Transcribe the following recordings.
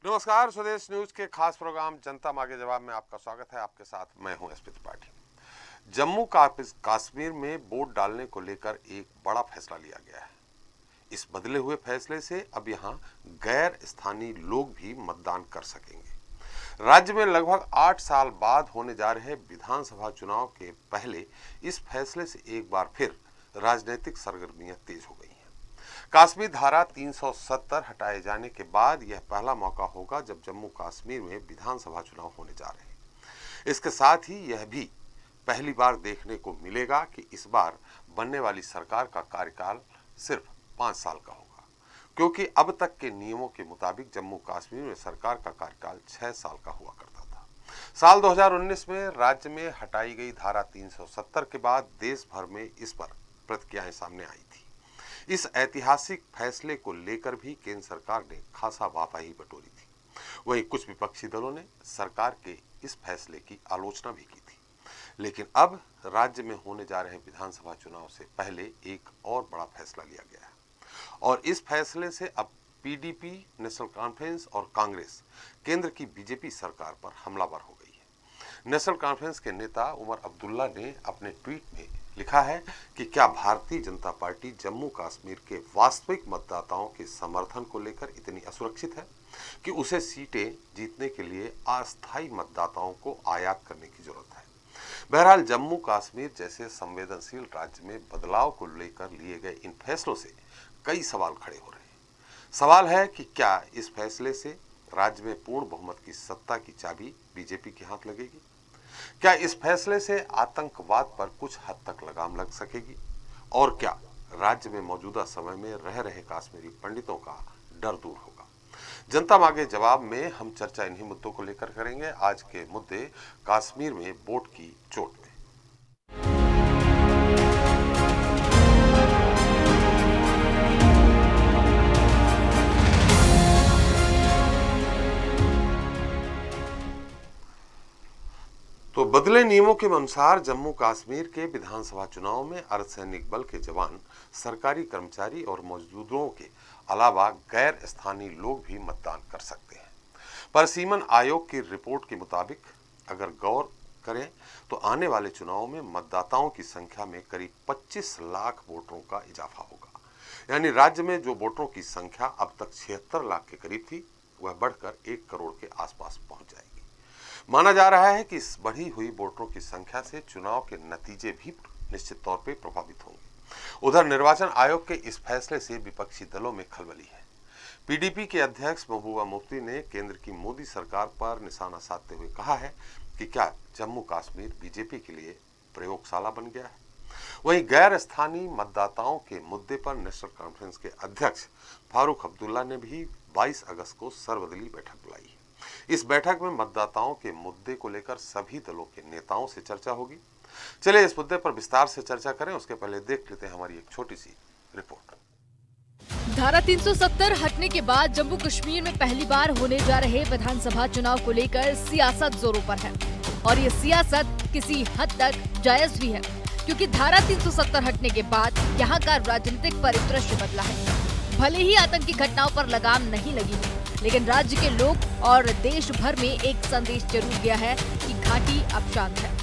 नमस्कार, स्वदेश न्यूज के खास प्रोग्राम जनता मांगे जवाब में आपका स्वागत है। आपके साथ मैं हूं एसपी त्रिपाठी। जम्मू कश्मीर में वोट डालने को लेकर एक बड़ा फैसला लिया गया है। इस बदले हुए फैसले से अब यहां गैर स्थानीय लोग भी मतदान कर सकेंगे। राज्य में लगभग 8 साल बाद होने जा रहे विधानसभा चुनाव के पहले इस फैसले से एक बार फिर राजनीतिक सरगर्मियां तेज हो गई हैं। कश्मीर धारा 370 हटाए जाने के बाद यह पहला मौका होगा जब जम्मू कश्मीर में विधानसभा चुनाव होने जा रहे हैं। इसके साथ ही यह भी पहली बार देखने को मिलेगा कि इस बार बनने वाली सरकार का कार्यकाल सिर्फ 5 साल का होगा, क्योंकि अब तक के नियमों के मुताबिक जम्मू कश्मीर में सरकार का कार्यकाल 6 साल का हुआ करता था। साल 2019 में राज्य में हटाई गई धारा 370 के बाद देश भर में इस पर प्रतिक्रियाएं सामने आई थी। इस ऐतिहासिक फैसले को लेकर भी केंद्र सरकार ने खासा वाहवाही बटोरी थी। वहीं कुछ विपक्षी दलों ने सरकार के इस फैसले की आलोचना भी की थी। लेकिन अब राज्य में होने जा रहे विधानसभा चुनाव से पहले एक और बड़ा फैसला लिया गया है और इस फैसले से अब पीडीपी, नेशनल कॉन्फ्रेंस और कांग्रेस केंद्र की बीजेपी सरकार पर हमलावर हो गई है। नेशनल कॉन्फ्रेंस के नेता उमर अब्दुल्ला ने अपने ट्वीट में लिखा है कि क्या भारतीय जनता पार्टी जम्मू कश्मीर के वास्तविक मतदाताओं के समर्थन को लेकर इतनी असुरक्षित है कि उसे सीटें जीतने के लिए अस्थायी मतदाताओं को आयात करने की जरूरत है। बहरहाल जम्मू कश्मीर जैसे संवेदनशील राज्य में बदलाव को लेकर लिए गए इन फैसलों से कई सवाल खड़े हो रहे हैं। सवाल है कि क्या इस फैसले से राज्य में पूर्ण बहुमत की सत्ता की चाबी बीजेपी के हाथ लगेगी? क्या इस फैसले से आतंकवाद पर कुछ हद तक लगाम लग सकेगी? और क्या राज्य में मौजूदा समय में रह रहे कश्मीरी पंडितों का डर दूर होगा? जनता मांगे जवाब में हम चर्चा इन्हीं मुद्दों को लेकर करेंगे। आज के मुद्दे कश्मीर में वोट की चोट में। तो बदले नियमों के अनुसार जम्मू कश्मीर के विधानसभा चुनाव में अर्धसैनिक बल के जवान, सरकारी कर्मचारी और मजदूरों के अलावा गैर स्थानीय लोग भी मतदान कर सकते हैं। परिसीमन आयोग की रिपोर्ट के मुताबिक अगर गौर करें तो आने वाले चुनाव में मतदाताओं की संख्या में करीब 25 लाख वोटरों का इजाफा होगा। यानी राज्य में जो वोटरों की संख्या अब तक 76 लाख के करीब थी, वह बढ़कर 1 करोड़ के आसपास पहुंच जाएगी। माना जा रहा है कि इस बढ़ी हुई वोटरों की संख्या से चुनाव के नतीजे भी निश्चित तौर पर प्रभावित होंगे। उधर निर्वाचन आयोग के इस फैसले से विपक्षी दलों में खलबली है। पीडीपी के अध्यक्ष महबूबा मुफ्ती ने केंद्र की मोदी सरकार पर निशाना साधते हुए कहा है कि क्या जम्मू कश्मीर बीजेपी के लिए प्रयोगशाला बन गया है? वहीं गैर स्थानीय मतदाताओं के मुद्दे पर नेशनल कॉन्फ्रेंस के अध्यक्ष फारूक अब्दुल्ला ने भी 22 अगस्त को सर्वदलीय बैठक बुलाई है। इस बैठक में मतदाताओं के मुद्दे को लेकर सभी दलों के नेताओं से चर्चा होगी। चलिए इस मुद्दे पर विस्तार से चर्चा करें, उसके पहले देख लेते हैं हमारी एक छोटी सी रिपोर्ट। धारा 370 हटने के बाद जम्मू कश्मीर में पहली बार होने जा रहे विधानसभा चुनाव को लेकर सियासत जोरों पर है और ये सियासत किसी हद तक जायज भी है, क्योंकि धारा 370 हटने के बाद यहाँ का राजनीतिक परिदृश्य बदला है। भले ही आतंकी घटनाओं पर लगाम नहीं लगी है, लेकिन राज्य के लोग और देश भर में एक संदेश जरूर गया है कि घाटी अब शांत है।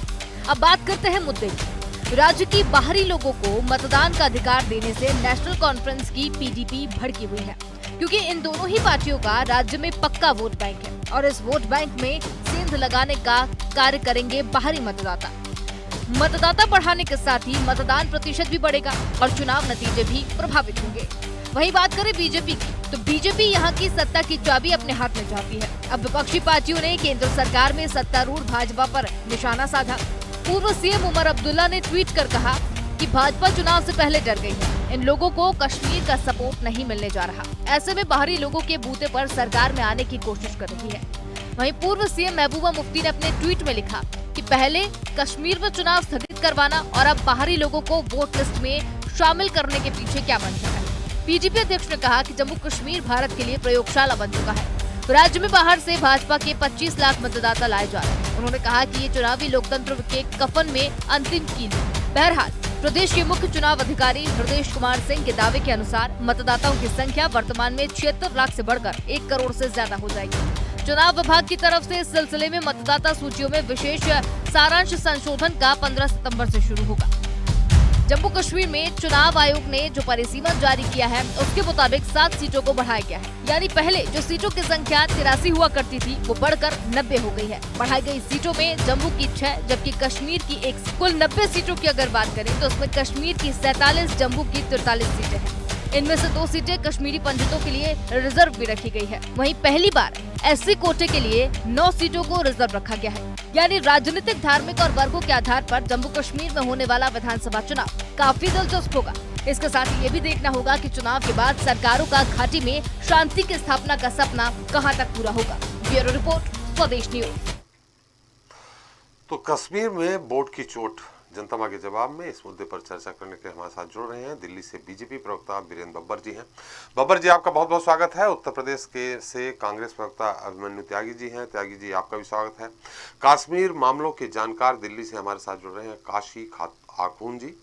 अब बात करते हैं मुद्दे की। राज्य की बाहरी लोगों को मतदान का अधिकार देने से नेशनल कॉन्फ्रेंस की पीडीपी भड़की हुई है, क्योंकि इन दोनों ही पार्टियों का राज्य में पक्का वोट बैंक है और इस वोट बैंक में सेंध लगाने का कार्य करेंगे बाहरी मतदाता। मतदाता बढ़ाने के साथ ही मतदान प्रतिशत भी बढ़ेगा और चुनाव नतीजे भी प्रभावित होंगे। वहीं बात करें बीजेपी की, तो बीजेपी यहाँ की सत्ता की चाबी अपने हाथ में चाहती है। अब विपक्षी पार्टियों ने केंद्र सरकार में सत्तारूढ़ भाजपा पर निशाना साधा। पूर्व सीएम उमर अब्दुल्ला ने ट्वीट कर कहा कि भाजपा चुनाव से पहले डर गई है, इन लोगों को कश्मीर का सपोर्ट नहीं मिलने जा रहा। ऐसे में बाहरी लोगों के बूते पर सरकार में आने की कोशिश कर रही है। वहीं पूर्व सीएम महबूबा मुफ्ती ने अपने ट्वीट में लिखा कि पहले कश्मीर में चुनाव स्थगित करवाना और अब बाहरी लोगों को वोट लिस्ट में शामिल करने के पीछे क्या मंशा है। पीडीपी अध्यक्ष ने कहा कि जम्मू कश्मीर भारत के लिए प्रयोगशाला बन चुका है। राज्य में बाहर से भाजपा के 25 लाख मतदाता लाए जा रहे हैं। उन्होंने कहा कि ये चुनावी लोकतंत्र के कफन में अंतिम कील है। बहरहाल प्रदेश के मुख्य चुनाव अधिकारी हृदेश कुमार सिंह के दावे के अनुसार मतदाताओं की संख्या वर्तमान में 76 लाख से बढ़कर 1 करोड़ से ज्यादा हो जाएगी। चुनाव विभाग की तरफ से इस सिलसिले में मतदाता सूचियों में विशेष सारांश संशोधन का 15 सितंबर से शुरू होगा। जम्मू कश्मीर में चुनाव आयोग ने जो परिसीमन जारी किया है उसके मुताबिक 7 सीटों को बढ़ाया गया है। यानी पहले जो सीटों की संख्या 83 हुआ करती थी वो बढ़कर 90 हो गई है। बढ़ाई गई सीटों में जम्मू की 6 जबकि कश्मीर की 1। कुल 90 सीटों की अगर बात करें तो उसमें कश्मीर की 47, जम्मू की 43 सीटें हैं। इनमें से 2 सीटें कश्मीरी पंडितों के लिए रिजर्व भी रखी गई है। वहीं पहली बार एससी कोटे के लिए 9 सीटों को रिजर्व रखा गया है। यानी राजनीतिक, धार्मिक और वर्गों के आधार पर जम्मू कश्मीर में होने वाला विधानसभा चुनाव काफी दिलचस्प होगा। इसके साथ ही ये भी देखना होगा कि चुनाव के बाद सरकारों का घाटी में शांति की स्थापना का सपना कहां तक पूरा होगा। ब्यूरो रिपोर्ट, स्वदेश न्यूज। तो कश्मीर में बोर्ड की चोट, जनता मांगे जवाब में इस मुद्दे पर चर्चा करने के हमारे साथ जुड़ रहे हैं दिल्ली से बीजेपी प्रवक्ता वीरेंद्र बब्बर जी हैं। बब्बर जी, आपका बहुत बहुत स्वागत है। उत्तर प्रदेश से कांग्रेस प्रवक्ता अभिमन्यु त्यागी जी हैं। त्यागी जी, आपका भी स्वागत है। कश्मीर मामलों के जानकार दिल्ली से हमारे साथ जुड़ रहे हैं काशी आखून जी।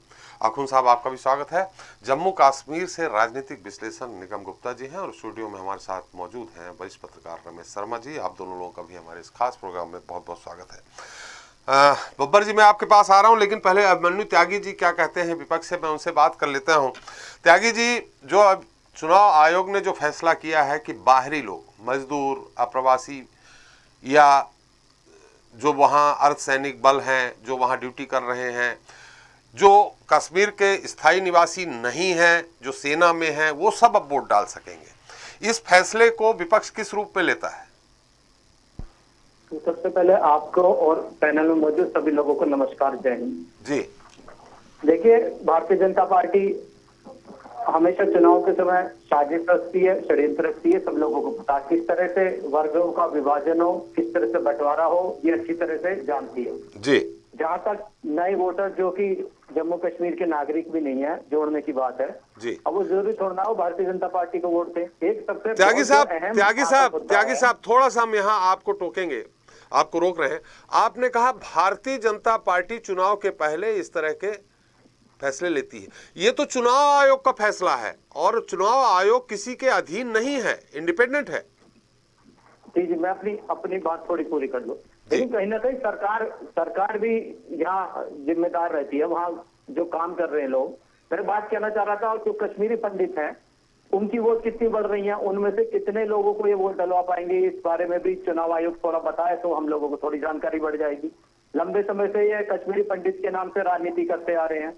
आखून साहब, आपका भी स्वागत है। जम्मू कश्मीर से राजनीतिक विश्लेषण निगम गुप्ता जी हैं और स्टूडियो में हमारे साथ मौजूद हैं वरिष्ठ पत्रकार रमेश शर्मा जी। आप दोनों लोगों का भी हमारे इस खास प्रोग्राम में बहुत बहुत स्वागत है। बब्बर जी, मैं आपके पास आ रहा हूं, लेकिन पहले अभिमन्यु त्यागी जी क्या कहते हैं विपक्ष से, मैं उनसे बात कर लेता हूं। त्यागी जी, जो अब चुनाव आयोग ने जो फैसला किया है कि बाहरी लोग, मजदूर, अप्रवासी या जो वहां अर्धसैनिक बल हैं जो वहां ड्यूटी कर रहे हैं, जो कश्मीर के स्थायी निवासी नहीं हैं, जो सेना में हैं, वो सब अब वोट डाल सकेंगे। इस फैसले को विपक्ष किस रूप में लेता है? तो सबसे पहले आपको और पैनल में मौजूद सभी लोगों को नमस्कार, जय हिंद जी। देखिए, भारतीय जनता पार्टी हमेशा चुनाव के समय साजिश रचती है, षड्यंत्र रचती है। सब लोगों को पता किस तरह से वर्गों का विभाजन हो, किस तरह से बंटवारा हो, ये अच्छी तरह से जानती है जी। जहाँ तक नए वोटर जो कि जम्मू कश्मीर के नागरिक भी नहीं है, जोड़ने की बात है जी। अब वो जरूरी छोड़ना हो भारतीय जनता पार्टी को वोट दें। एक सबसे त्यागी साहब, थोड़ा सा हम यहाँ आपको टोकेंगे, आपको रोक रहे हैं। आपने कहा भारतीय जनता पार्टी चुनाव के पहले इस तरह के फैसले लेती है। ये तो चुनाव आयोग का फैसला है और चुनाव आयोग किसी के अधीन नहीं है, इंडिपेंडेंट है। जी, मैं अपनी बात थोड़ी पूरी कर लूं। लेकिन कहीं ना कहीं सरकार भी यहाँ जिम्मेदार रहती है, वहाँ जो काम कर रहे हैं लोग। मैं बात कहना चाह रहा था, जो कश्मीरी पंडित हैं उनकी वोट कितनी बढ़ रही है, उनमें से कितने लोगों को ये वोट डलवा पाएंगे, इस बारे में भी चुनाव आयोग थोड़ा बताए तो हम लोगों को थोड़ी जानकारी बढ़ जाएगी। लंबे समय से ये कश्मीरी पंडित के नाम से राजनीति करते आ रहे हैं,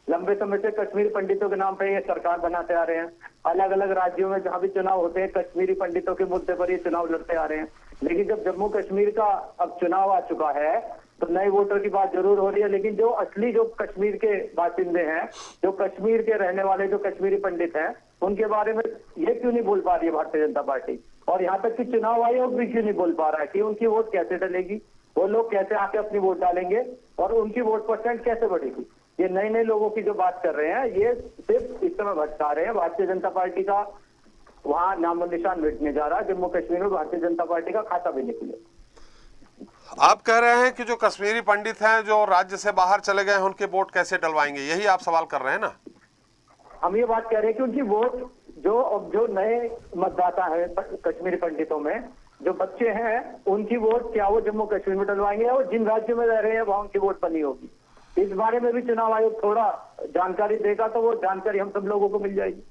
लंबे समय से कश्मीरी पंडितों के नाम पे ये सरकार बनाते आ रहे हैं। अलग अलग राज्यों में जहाँ भी चुनाव होते हैं कश्मीरी पंडितों के मुद्दे पर ये चुनाव लड़ते आ रहे हैं। लेकिन जब जम्मू कश्मीर का अब चुनाव आ चुका है तो नए वोटर की बात जरूर हो रही है, लेकिन जो असली जो कश्मीर के बासिंदे हैं, जो कश्मीर के रहने वाले जो कश्मीरी पंडित हैं, उनके बारे में ये क्यों नहीं बोल पा रही है भारतीय जनता पार्टी? और यहाँ तक कि चुनाव आयोग भी क्यों नहीं बोल पा रहा है कि उनकी वोट कैसे डलेगी, वो लोग कैसे आके अपनी वोट डालेंगे और उनकी वोट परसेंट कैसे बढ़ेगी? ये नए नए लोगों की जो बात कर रहे हैं ये सिर्फ इस समय भटका रहे हैं। भारतीय जनता पार्टी का वहाँ नामो निशान मिटने जा रहा है। जम्मू कश्मीर में भारतीय जनता पार्टी का खाता भी निकले। आप कह रहे हैं कि जो कश्मीरी पंडित हैं जो राज्य से बाहर चले गए हैं उनके वोट कैसे डलवाएंगे, यही आप सवाल कर रहे हैं ना? हम ये बात कह रहे हैं कि उनकी वोट जो नए मतदाता है कश्मीरी पंडितों में जो बच्चे हैं, उनकी वोट क्या वो जम्मू कश्मीर में डलवाएंगे और जिन राज्यों में रह रहे हैं वहां उनकी वोट बनी होगी। इस बारे में भी चुनाव आयोग थोड़ा जानकारी देगा तो वो जानकारी हम सब लोगों को मिल जाएगी।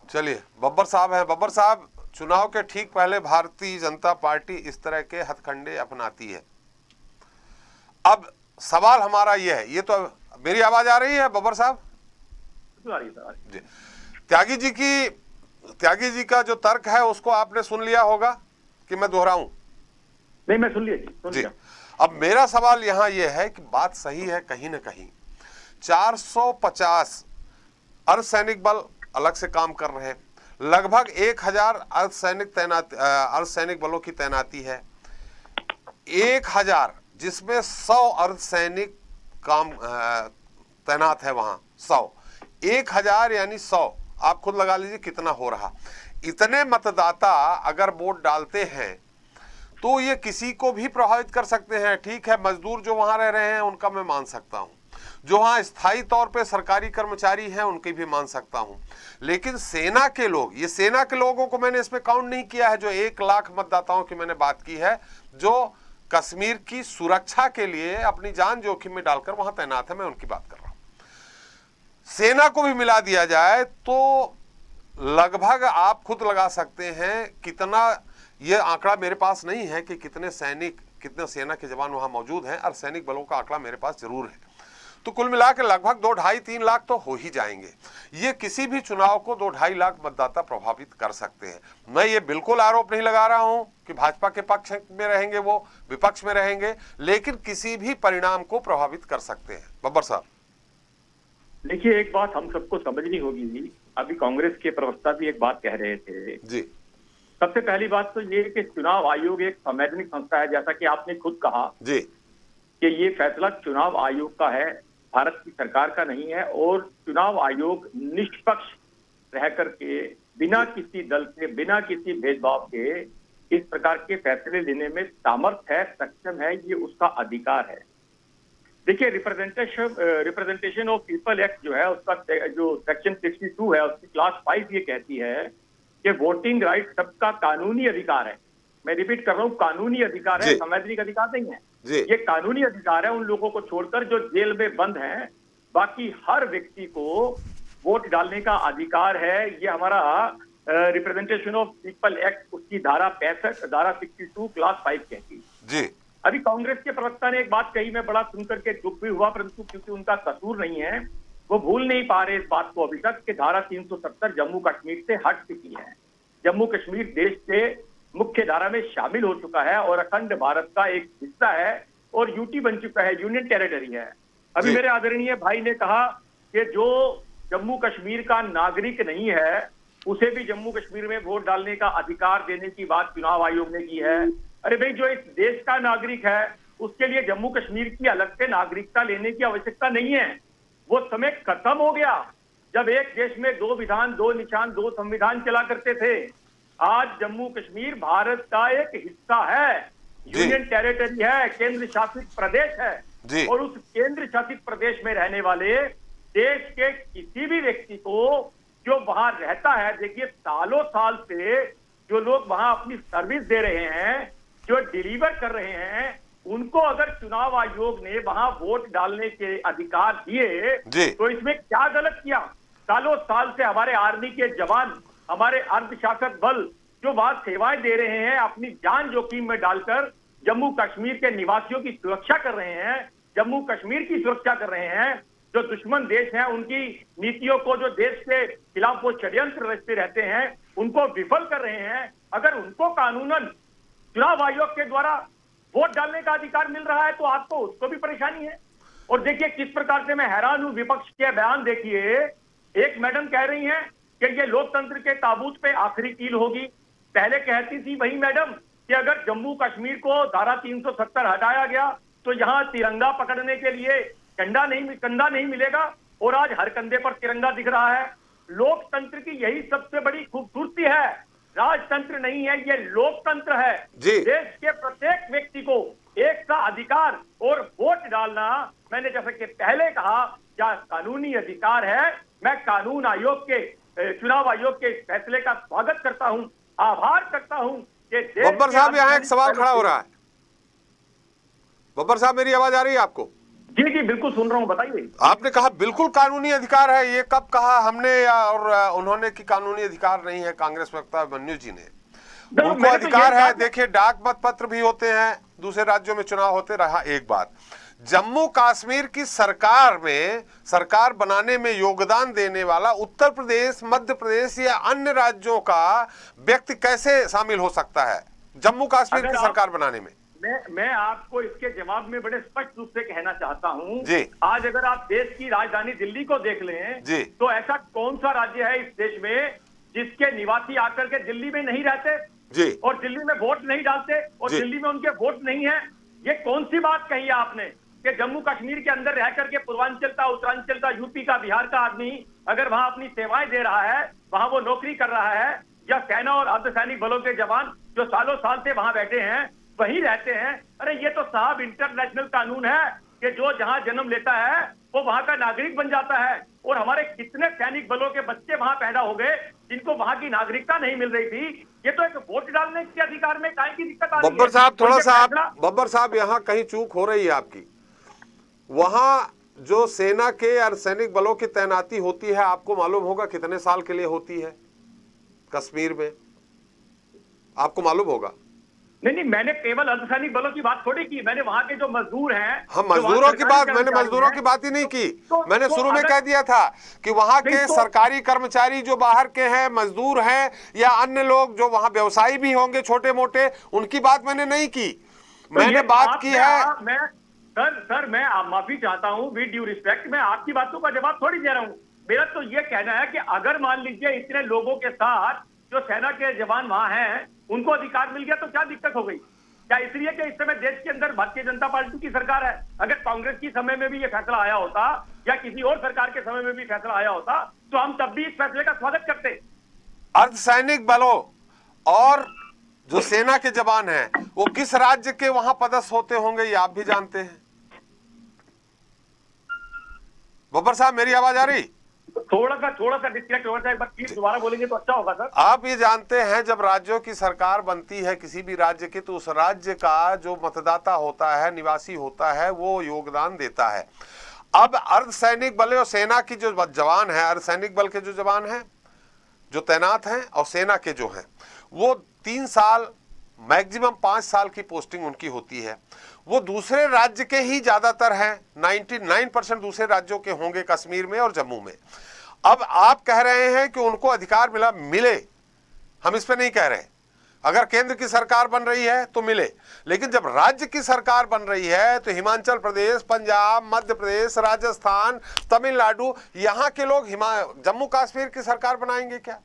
चलिए, बब्बर साहब है। बब्बर साहब, चुनाव के ठीक पहले भारतीय जनता पार्टी इस तरह के हथकंडे अपनाती है। अब सवाल हमारा यह है, ये तो मेरी आवाज आ रही है बब्बर साहब? जी। त्यागी जी का जो तर्क है उसको आपने सुन लिया होगा कि मैं दोहराऊं? नहीं, मैं सुन लिया जी। अब मेरा सवाल यहाँ यह है कि बात सही है कहीं ना कहीं 450 अर्धसैनिक बल अलग से काम कर रहे हैं, लगभग 1000 अर्धसैनिक बलों की तैनाती है, 1000 जिसमें 100 अर्धसैनिक काम तैनात है वहां, 1000 यानी 100, आप खुद लगा लीजिए कितना हो रहा। इतने मतदाता अगर वोट डालते हैं तो ये किसी को भी प्रभावित कर सकते हैं। ठीक है, मजदूर जो वहां रह रहे हैं उनका मैं मान सकता हूं, जो वहां स्थायी तौर पे सरकारी कर्मचारी हैं उनकी भी मान सकता हूं, लेकिन सेना के लोग, ये सेना के लोगों को मैंने इसमें काउंट नहीं किया है, जो 1 लाख मतदाताओं की मैंने बात की है, जो कश्मीर की सुरक्षा के लिए अपनी जान जोखिम में डालकर वहां तैनात है, मैं उनकी बात कर रहा हूं। सेना को भी मिला दिया जाए तो लगभग आप खुद लगा सकते हैं कितना, ये आंकड़ा मेरे पास नहीं है कि कितने सैनिक, कितने सेना के जवान वहां मौजूद हैं, और सैनिक बलों का आंकड़ा मेरे पास जरूर है, तो कुल मिलाकर लगभग 2-2.5-3 लाख तो हो ही जाएंगे। ये किसी भी चुनाव को 2-2.5 लाख मतदाता प्रभावित कर सकते हैं। मैं ये बिल्कुल आरोप नहीं लगा रहा हूं कि भाजपा के पक्ष में रहेंगे, वो विपक्ष में रहेंगे, लेकिन किसी भी परिणाम को प्रभावित कर सकते हैं। बब्बर साहब देखिए, एक बात हम सबको समझनी होगी, अभी कांग्रेस के प्रवक्ता भी एक बात कह रहे थे जी। सबसे पहली बात तो ये कि चुनाव आयोग एक संवैधानिक संस्था है, जैसा कि आपने खुद कहा जी कि ये फैसला चुनाव आयोग का है, भारत की सरकार का नहीं है, और चुनाव आयोग निष्पक्ष रह करके बिना किसी दल के, बिना किसी भेदभाव के इस प्रकार के फैसले लेने में सामर्थ्य है, सक्षम है, ये उसका अधिकार है। देखिए, रिप्रेजेंटेशन ऑफ पीपल एक्ट जो है, उसका जो सेक्शन 62 है, उसकी क्लास 5 ये कहती है कि वोटिंग राइट सबका कानूनी अधिकार है। मैं रिपीट कर रहा हूँ, कानूनी अधिकार है, संवैधानिक अधिकार नहीं है। ये कानूनी अधिकार है उन लोगों को छोड़कर जो जेल में बंद हैं, बाकी हर व्यक्ति को वोट डालने का अधिकार है। ये हमारा रिप्रेजेंटेशन ऑफ पीपल एक्ट, उसकी धारा 65, धारा 62 क्लास 5 कहती है जी। अभी कांग्रेस के प्रवक्ता ने एक बात कही, मैं बड़ा सुनकर के दुख भी हुआ, परंतु क्योंकि उनका कसूर नहीं है, वो भूल नहीं पा रहे इस बात को अभी तक कि धारा 370 जम्मू कश्मीर से हट चुकी है। जम्मू कश्मीर देश के मुख्य धारा में शामिल हो चुका है और अखंड भारत का एक हिस्सा है और यूटी बन चुका है, यूनियन टेरिटरी है। अभी मेरे आदरणीय भाई ने कहा कि जो जम्मू कश्मीर का नागरिक नहीं है उसे भी जम्मू कश्मीर में वोट डालने का अधिकार देने की बात चुनाव आयोग ने की है। अरे भाई, जो इस देश का नागरिक है उसके लिए जम्मू कश्मीर की अलग से नागरिकता लेने की आवश्यकता नहीं है। वो समय खत्म हो गया जब एक देश में 2 विधान, 2 निशान, 2 संविधान चला करते थे। आज जम्मू कश्मीर भारत का एक हिस्सा है, यूनियन टेरिटरी है, केंद्र शासित प्रदेश है, और उस केंद्र शासित प्रदेश में रहने वाले देश के किसी भी व्यक्ति को जो वहां रहता है, देखिए सालों साल से जो लोग वहां अपनी सर्विस दे रहे हैं, जो डिलीवर कर रहे हैं, उनको अगर चुनाव आयोग ने वहां वोट डालने के अधिकार दिए तो इसमें क्या गलत किया? सालों साल से हमारे आर्मी के जवान, हमारे अर्धशासक बल जो वहां सेवाएं दे रहे हैं, अपनी जान जोखिम में डालकर जम्मू कश्मीर के निवासियों की सुरक्षा कर रहे हैं, जम्मू कश्मीर की सुरक्षा कर रहे हैं। जो दुश्मन देश हैं उनकी नीतियों को, जो देश के खिलाफ वो षड्यंत्र रचते रहते हैं, उनको विफल कर रहे हैं। अगर उनको कानूनन चुनाव आयोग के द्वारा वोट डालने का अधिकार मिल रहा है तो आपको उसको भी परेशानी है। और देखिए किस प्रकार से मैं हैरान हूं, विपक्ष के बयान देखिए। एक मैडम कह रही हैं कि ये लोकतंत्र के ताबूत पे आखिरी कील होगी। पहले कहती थी वही मैडम कि अगर जम्मू कश्मीर को धारा 370 हटाया गया तो यहां तिरंगा पकड़ने के लिए कंधा नहीं मिलेगा, और आज हर कंधे पर तिरंगा दिख रहा है। लोकतंत्र की यही सबसे बड़ी खूबसूरती है, राजतंत्र नहीं है, ये लोकतंत्र है। देश के प्रत्येक व्यक्ति को एक सा अधिकार और वोट डालना, मैंने जैसा कि पहले कहा, क्या कानूनी अधिकार है। मैं कानून आयोग के, चुनाव आयोग के फैसले का स्वागत करता हूं, आभार करता हूं कि बब्बर साहब, यहाँ एक सवाल खड़ा हो रहा है। बब्बर साहब, मेरी आवाज आ रही है आपको? जी जी बिल्कुल सुन रहा हूं, बताइए। आपने कहा बिल्कुल कानूनी अधिकार है, ये कब कहा हमने और उन्होंने कि कानूनी अधिकार नहीं है? कांग्रेस वक्ता मन्यू जी ने। उनको अधिकार है। देखिए, डाक मत पत्र भी होते हैं, दूसरे राज्यों में चुनाव होते रहा। एक बात, जम्मू कश्मीर की सरकार में, सरकार बनाने में योगदान देने वाला उत्तर प्रदेश, मध्य प्रदेश या अन्य राज्यों का व्यक्ति कैसे शामिल हो सकता है जम्मू कश्मीर की सरकार बनाने में? मैं आपको इसके जवाब में बड़े स्पष्ट रूप से कहना चाहता हूं। आज अगर आप देश की राजधानी दिल्ली को देख लें तो ऐसा कौन सा राज्य है इस देश में जिसके निवासी आकर के दिल्ली में नहीं रहते और दिल्ली में वोट नहीं डालते और दिल्ली में उनके वोट नहीं है? ये कौन सी बात कही है आपने कि जम्मू कश्मीर के अंदर रह करके पूर्वांचल का, उत्तरांचल का, यूपी का, बिहार का आदमी अगर वहां अपनी सेवाएं दे रहा है, वहां वो नौकरी कर रहा है, या सेना और अर्धसैनिक बलों के जवान जो सालों साल से वहां बैठे हैं वही रहते हैं? अरे ये तो साहब इंटरनेशनल कानून है कि जो जहां जन्म लेता है वो वहां का नागरिक बन जाता है। और हमारे कितने सैनिक बलों के बच्चे वहां पैदा हो गए जिनको वहां की नागरिकता नहीं मिल रही थी। ये तो एक वोट डालने के अधिकार में काहे की दिक्कत आ रही है? बब्बर साहब, थोड़ा सा आप, फैसला- बब्बर साहब, यहाँ कहीं चूक हो रही है आपकी। वहां जो सेना के और सैनिक बलों की तैनाती होती है, आपको मालूम होगा कितने साल के लिए होती है कश्मीर में, आपको मालूम होगा। नहीं, मैंने केवल अर्धसैनिक बलों की बात थोड़ी की, मैंने वहां के जो मजदूर हैं, हम जो वहां मजदूरों की सरकारी बात, मैंने कर्मचारी मजदूरों हैं, की बात ही नहीं की। तो- मैंने तो शुरू में अगर- कह दिया था कि वहां के नहीं, तो- सरकारी कर्मचारी जो बाहर के हैं, मजदूर हैं, या अन्य लोग जो वहां व्यवसायी भी होंगे छोटे मोटे, उनकी बात मैंने नहीं की। तो मैंने ये बात आप- की मैं- है। आप- मैं सर मैं माफी चाहता हूं, विद ड्यू रिस्पेक्ट, मैं आपकी बातों का जवाब थोड़ी दे रहा हूं। मेरा तो ये कहना है कि अगर मान लीजिए इतने लोगों के साथ जो सेना के जवान वहां हैं उनको अधिकार मिल गया तो क्या दिक्कत हो गई? क्या इसलिए कि इस समय देश के अंदर भारतीय जनता पार्टी की सरकार है? अगर कांग्रेस की समय में भी ये फैसला आया होता या किसी और सरकार के समय में भी फैसला आया होता तो हम तब भी इस फैसले का स्वागत करते। अर्धसैनिक बलों और जो सेना के जवान हैं वो किस राज्य के वहां पदस्थ होते होंगे, ये आप भी जानते हैं। बब्बर साहब, मेरी आवाज आ रही? थोड़ा सा डिस्कनेक्ट हो रहा है, एक बार प्लीज दोबारा बोलेंगे तो अच्छा होगा सर। आप ये जानते हैं जब राज्यों की सरकार बनती है किसी भी राज्य की, तो उस राज्य का जो मतदाता होता है, निवासी होता है, वो योगदान देता है। अब अर्धसैनिक बल और सेना की जो जवान है, अर्धसैनिक बल के जो जवान हैं जो तैनात हैं और सेना के जो हैं, वो 3 साल मैक्सिमम 5 साल की पोस्टिंग उनकी होती है। वो दूसरे राज्य के ही ज्यादातर हैं, 99% दूसरे राज्यों के होंगे कश्मीर में और जम्मू में। अब आप कह रहे हैं कि उनको अधिकार मिले, हम इस पे नहीं कह रहे। अगर केंद्र की सरकार बन रही है तो मिले, लेकिन जब राज्य की सरकार बन रही है तो हिमाचल प्रदेश, पंजाब, मध्य प्रदेश, राजस्थान, तमिलनाडु, यहाँ के लोग जम्मू कश्मीर की सरकार बनाएंगे क्या?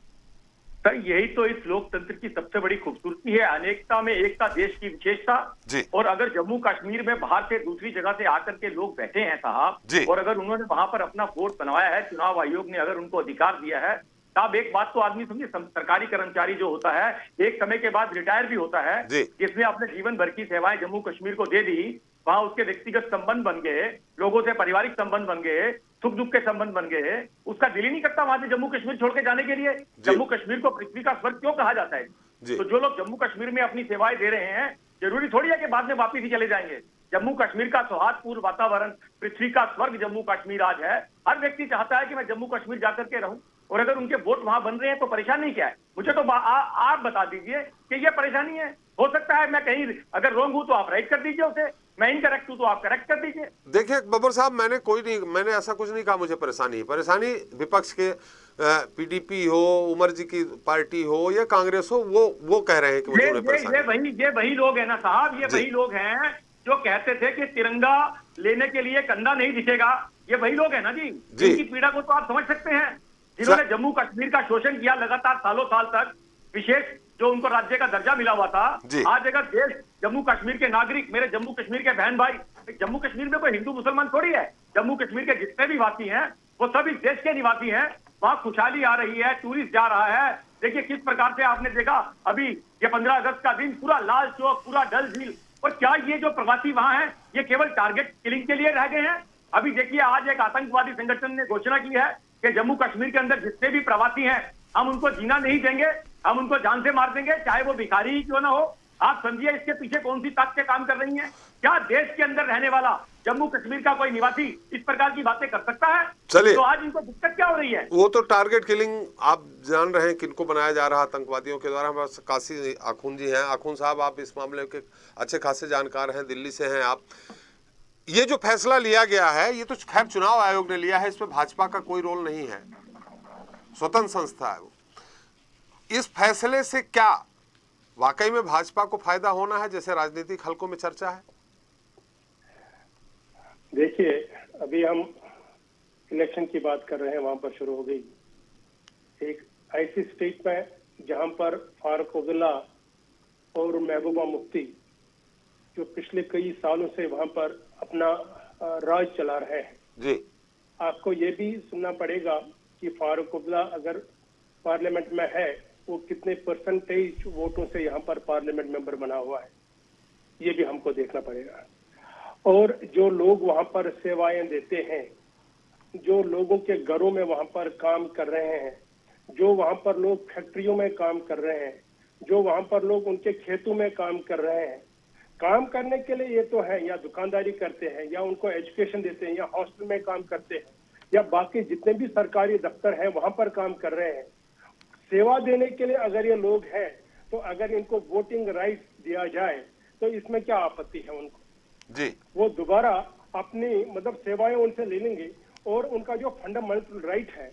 सर यही तो इस लोकतंत्र की सबसे बड़ी खूबसूरती है, अनेकता में एकता देश की विशेषता जी। और अगर जम्मू कश्मीर में बाहर से दूसरी जगह से आकर के लोग बैठे हैं साहब, जी। और अगर उन्होंने वहां पर अपना वोट बनवाया है, चुनाव आयोग ने अगर उनको अधिकार दिया है, साहब एक बात तो आदमी समझिए, सरकारी कर्मचारी जो होता है एक समय के बाद रिटायर भी होता है, जी। जिसने अपने जीवन भर की सेवाएं जम्मू कश्मीर को दे दी, वहां उसके व्यक्तिगत संबंध बन गए, लोगों से पारिवारिक संबंध बन गए, सुख दुख के संबंध बन गए, उसका दिल ही नहीं करता वहां से जम्मू कश्मीर छोड़ के जाने के लिए। जम्मू कश्मीर को पृथ्वी का स्वर्ग क्यों कहा जाता है? जी। तो जो लोग जम्मू कश्मीर में अपनी सेवाएं दे रहे हैं, जरूरी थोड़ी है कि बाद में वापिस ही चले जाएंगे। जम्मू कश्मीर का सौहार्दपूर्ण वातावरण, पृथ्वी का स्वर्ग जम्मू कश्मीर आज है। हर व्यक्ति चाहता है कि मैं जम्मू कश्मीर जाकर के रहूं, और अगर उनके वोट वहां बन रहे हैं तो परेशानी क्या है? मुझे तो आप बता दीजिए कि ये परेशानी है। हो सकता है मैं कहीं अगर रॉन्ग हूं तो आप राइट कर दीजिए उसे, मैं इनकरेक्ट हूं तो आप करेक्ट कर दीजिए। देखिए बब्बर साहब, मैंने ऐसा कुछ नहीं कहा मुझे परेशानी विपक्ष के, पीडीपी हो, उमर जी की पार्टी हो या कांग्रेस हो, वो कह रहे हैं कि मुझे परेशानी। ये वही लोग हैं ना साहब, ये वही लोग हैं जो कहते थे कि तिरंगा लेने के लिए कंधा नहीं दिखेगा। ये वही लोग हैं ना जी, जिनकी पीड़ा को तो आप समझ सकते हैं, जिन्होंने जम्मू कश्मीर का शोषण किया लगातार सालों साल तक, विशेष जो उनको राज्य का दर्जा मिला हुआ था। आज अगर देश जम्मू कश्मीर के नागरिक, मेरे जम्मू कश्मीर के बहन भाई, जम्मू कश्मीर में कोई हिंदू मुसलमान थोड़ी है, जम्मू कश्मीर के जितने भी वासी हैं वो सब इस देश के निवासी हैं। वहां खुशहाली आ रही है, टूरिस्ट जा रहा है। देखिए किस प्रकार से आपने देखा अभी ये 15 अगस्त का दिन, पूरा लाल चौक, पूरा डल झील। और क्या ये जो प्रवासी वहां हैं ये केवल टारगेट किलिंग के लिए रह गए हैं? अभी देखिए आज एक आतंकवादी संगठन ने घोषणा की है कि जम्मू कश्मीर के अंदर जितने भी प्रवासी हैं हम उनको जीना नहीं देंगे, हम उनको जान से मार देंगे, चाहे वो भिखारी ही क्यों ना हो। आप समझिए इसके पीछे कौन सी ताकतें काम कर रही हैं? क्या देश के अंदर रहने वाला जम्मू कश्मीर का कोई निवासी इस प्रकार की बातें कर सकता है? चलिए, तो आज इनको दिक्कत क्या हो रही है? वो तो टारगेट किलिंग आप जान रहे हैं किनको बनाया जा रहा आतंकवादियों के द्वारा। हमारे काशी आखून जी हैं। आखून साहब, आप इस मामले के अच्छे खासे जानकार हैं, दिल्ली से हैं आप। ये जो फैसला लिया गया है ये तो खैर चुनाव आयोग ने लिया है, इसमें भाजपा का कोई रोल नहीं है, स्वतंत्र संस्था है वो। इस फैसले से क्या वाकई में भाजपा को फायदा होना है, जैसे राजनीतिक हलकों में चर्चा है? देखिए, अभी हम इलेक्शन की बात कर रहे हैं, वहां पर शुरू हो गई एक ऐसी स्टेट में जहां पर फारूक अब्दुल्ला और महबूबा मुफ्ती जो पिछले कई सालों से वहां पर अपना राज चला रहे हैं जी। आपको ये भी सुनना पड़ेगा कि फारूक अब्दुल्ला अगर पार्लियामेंट में है वो कितने परसेंटेज वोटों से यहाँ पर पार्लियामेंट मेंबर बना हुआ है, ये भी हमको देखना पड़ेगा। और जो लोग वहां पर सेवाएं देते हैं जो लोगों के घरों में वहां पर काम कर रहे हैं, जो वहां पर लोग फैक्ट्रियों में काम कर रहे हैं, जो वहां पर लोग उनके खेतों में काम कर रहे हैं, काम करने के लिए ये तो है, या दुकानदारी करते हैं, या उनको एजुकेशन देते हैं, या हॉस्टल में काम करते हैं, या बाकी जितने भी सरकारी दफ्तर हैं वहां पर काम कर रहे हैं। सेवा देने के लिए अगर ये लोग हैं, तो अगर इनको वोटिंग राइट दिया जाए तो इसमें क्या आपत्ति है उनको? जी, वो दोबारा अपनी मतलब सेवाएं उनसे ले लेंगे और उनका जो फंडामेंटल राइट है,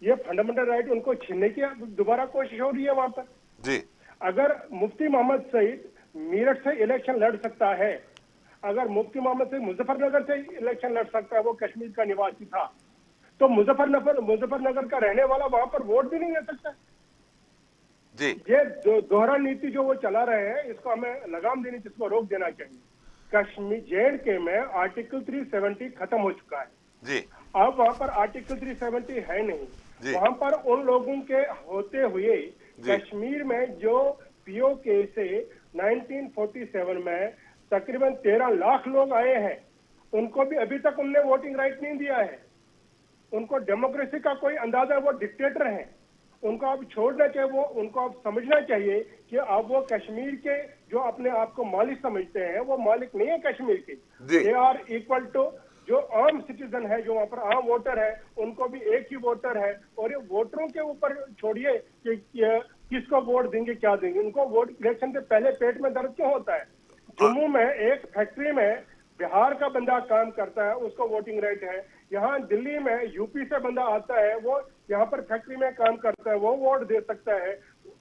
ये फंडामेंटल राइट उनको छीनने की दोबारा कोशिश हो रही है वहां पर। जी, अगर मुफ्ती मोहम्मद सईद मेरठ से इलेक्शन लड़ सकता है, अगर मुफ्ती मोहम्मद सईद मुजफ्फरनगर से इलेक्शन लड़ सकता है, वो कश्मीर का निवासी था, तो मुजफ्फरनगर का रहने वाला वहां पर वोट भी नहीं ले सकता। जी, ये दोहरा नीति जो वो चला रहे हैं, इसको हमें लगाम देनी, जिसको रोक देना चाहिए। कश्मीर JNK में आर्टिकल 370 खत्म हो चुका है। जी, अब वहां पर आर्टिकल 370 है जी। नहीं। वहां पर उन लोगों के होते हुए कश्मीर में जो POK से 1947 में तकरीबन 13 लाख लोग आए हैं, उनको भी अभी तक उनने वोटिंग राइट नहीं दिया है। उनको डेमोक्रेसी का कोई अंदाजा, वो डिक्टेटर हैं। उनको अब छोड़ना चाहिए, वो उनको अब समझना चाहिए कि अब वो कश्मीर के जो अपने आप को मालिक समझते हैं, वो मालिक नहीं है कश्मीर के। दे आर इक्वल टू जो आम सिटीजन है, जो वहाँ पर आम वोटर है, उनको भी एक ही वोटर है। और ये वोटरों के ऊपर छोड़िए कि किसको वोट देंगे, क्या देंगे। उनको वोट इलेक्शन से पहले पेट में दर्द क्यों होता है? जम्मू में एक फैक्ट्री में बिहार का बंदा काम करता है, उसको वोटिंग राइट है। यहाँ दिल्ली में यूपी से बंदा आता है, वो यहाँ पर फैक्ट्री में काम करता है, वो वोट दे सकता है।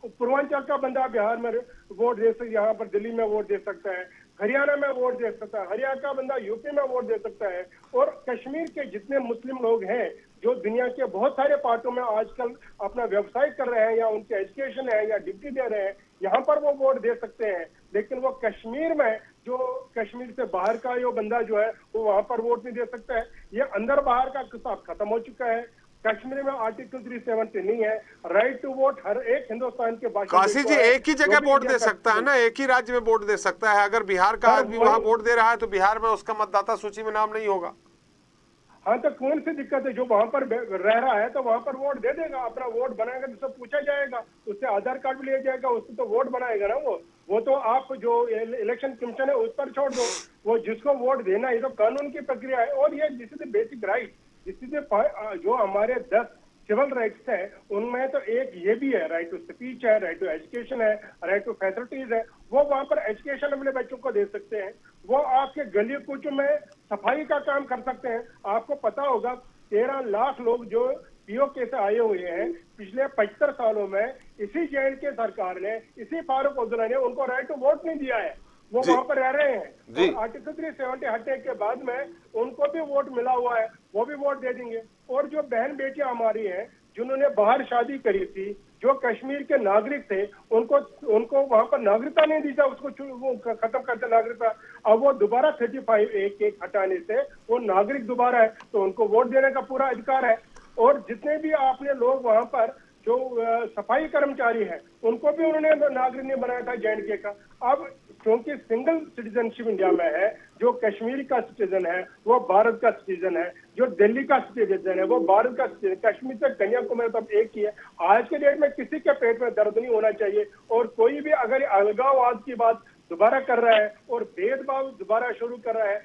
पूर्वांचल का बंदा बिहार में वोट दे सकता है, यहाँ पर दिल्ली में वोट दे सकता है, हरियाणा में वोट दे सकता है, हरियाणा का बंदा यूपी में वोट दे सकता है। और कश्मीर के जितने मुस्लिम लोग हैं, जो दुनिया के बहुत सारे पार्टों में आजकल अपना व्यवसाय कर रहे हैं, या उनके एजुकेशन है, या डिग्री दे रहे हैं, यहाँ पर वो वोट दे सकते हैं। लेकिन वो कश्मीर में, जो कश्मीर से बाहर का जो बंदा जो है, वो वहां पर वोट नहीं दे सकता है। ये अंदर बाहर का हिसाब खत्म हो चुका है। कश्मीर में आर्टिकल 370 नहीं है। राइट टू वोट हर एक हिंदुस्तान के काशी जी एक ही जगह वोट दे सकता है ना, एक ही राज्य में वोट दे सकता है। अगर बिहार का आदमी वहां वोट दे रहा है तो बिहार में उसका मतदाता सूची में नाम नहीं होगा। हाँ, तो कौन सी दिक्कत है? जो वहां पर रह रहा है तो वहां पर वोट दे देगा, अपना वोट बनाएगा, जिससे पूछा जाएगा, उससे आधार कार्ड भी लिया जाएगा, उससे तो वोट बनाएगा ना। वो तो आप जो इलेक्शन कमीशन है उस पर छोड़ दो, वो जिसको वोट देना, ये तो कानून की प्रक्रिया है। और ये दिस इज बेसिक राइट, जो हमारे 10 सिविल राइट्स है, उनमें तो एक ये भी है, राइट टू स्पीच है, राइट टू एजुकेशन है, राइट टू फैसिलिटीज है। वो वहां पर एजुकेशन अपने बच्चों को दे सकते हैं, वो आपके गली कूचों में सफाई का काम कर सकते हैं। आपको पता होगा 13 लाख लोग जो POK से आए हुए हैं, पिछले 75 सालों में इसी JNK सरकार ने, इसी फारूक अब्दुल्ला ने उनको राइट टू वोट नहीं दिया है। वो वहां पर रह रहे हैं। तो आर्टिकल 370 हटने के बाद में उनको भी वोट मिला हुआ है, वो भी वोट दे देंगे। और जो बहन बेटियां हमारी हैं, जिन्होंने बाहर शादी करी थी, जो कश्मीर के नागरिक थे, उनको वहां पर नागरिकता नहीं दी था, उसको खत्म करते नागरिकता। अब वो दोबारा 35(1) हटाने से वो नागरिक दोबारा है, तो उनको वोट देने का पूरा अधिकार है। और जितने भी आपने लोग वहां पर जो सफाई कर्मचारी हैं, उनको भी उन्होंने नागरिक नहीं बनाया था JNK का। अब क्योंकि सिंगल सिटीजनशिप इंडिया में है, जो कश्मीर का सिटीजन है वो भारत का सिटीजन है, जो दिल्ली का सिटीजन है वो भारत का सिटीजन। कश्मीर से कन्याकुमारी तब एक ही है। आज के डेट में किसी के पेट में दर्द नहीं होना चाहिए। और कोई भी अगर अलगाववाद की बात दोबारा कर रहा है और भेदभाव दोबारा शुरू कर रहा है,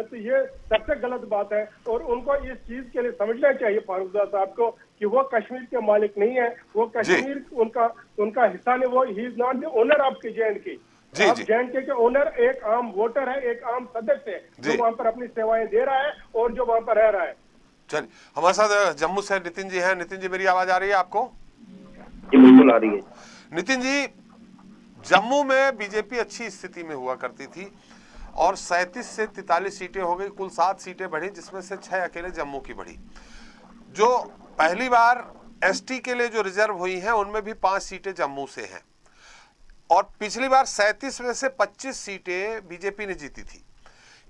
तो ये सबसे गलत बात है। और उनको इस चीज के लिए समझना चाहिए फारूकजादा साहब को कि वो कश्मीर के मालिक नहीं है, वो कश्मीर उनका हिस्सा नहीं, वो he is not the owner of JNK। आप JNK के ओनर एक आम वोटर है, एक आम सदस्य है, जो वहां पर अपनी सेवाएं दे रहा है और जो वहां पर रह रहा है। चलिए, हमारे साथ जम्मू से नितिन जी हैं। नितिन जी, मेरी आवाज आ रही है आपको? जी बिल्कुल आ रही है। नितिन जी, जम्मू में बीजेपी अच्छी स्थिति में हुआ करती थी और 37 से 43 सीटें हो गई, कुल 7 सीटें बढ़ी, जिसमें से 6 अकेले जम्मू की बढ़ी। जो पहली बार ST के लिए जो रिजर्व हुई हैं, उनमें भी 5 सीटें जम्मू से हैं। और पिछली बार 37 में से 25 सीटें बीजेपी ने जीती थी।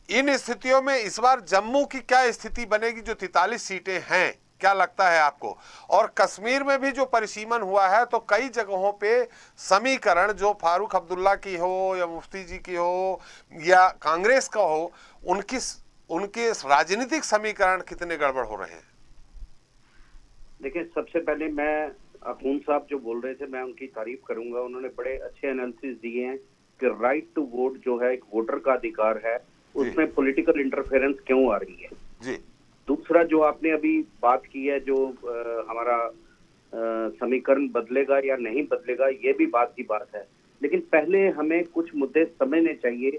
इन स्थितियों में इस बार जम्मू की क्या स्थिति बनेगी? जो 43 सीटें हैं, क्या लगता है आपको? और कश्मीर में भी जो परिसीमन हुआ है, तो कई जगहों पे समीकरण जो फारूक अब्दुल्ला की हो या मुफ्ती जी की हो या कांग्रेस का हो, उनके राजनीतिक समीकरण कितने गड़बड़ हो रहे हैं? देखिए, सबसे पहले मैं अखून साहब जो बोल रहे थे, मैं उनकी तारीफ करूंगा। उन्होंने बड़े अच्छे एनालिसिस दिए हैं कि राइट टू वोट जो है एक वोटर का अधिकार है, उसमें पॉलिटिकल इंटरफेरेंस क्यों आ रही है। जी दूसरा जो आपने अभी बात की है, जो हमारा समीकरण बदलेगा या नहीं बदलेगा, ये भी बात की बात है। लेकिन पहले हमें कुछ मुद्दे समझने चाहिए।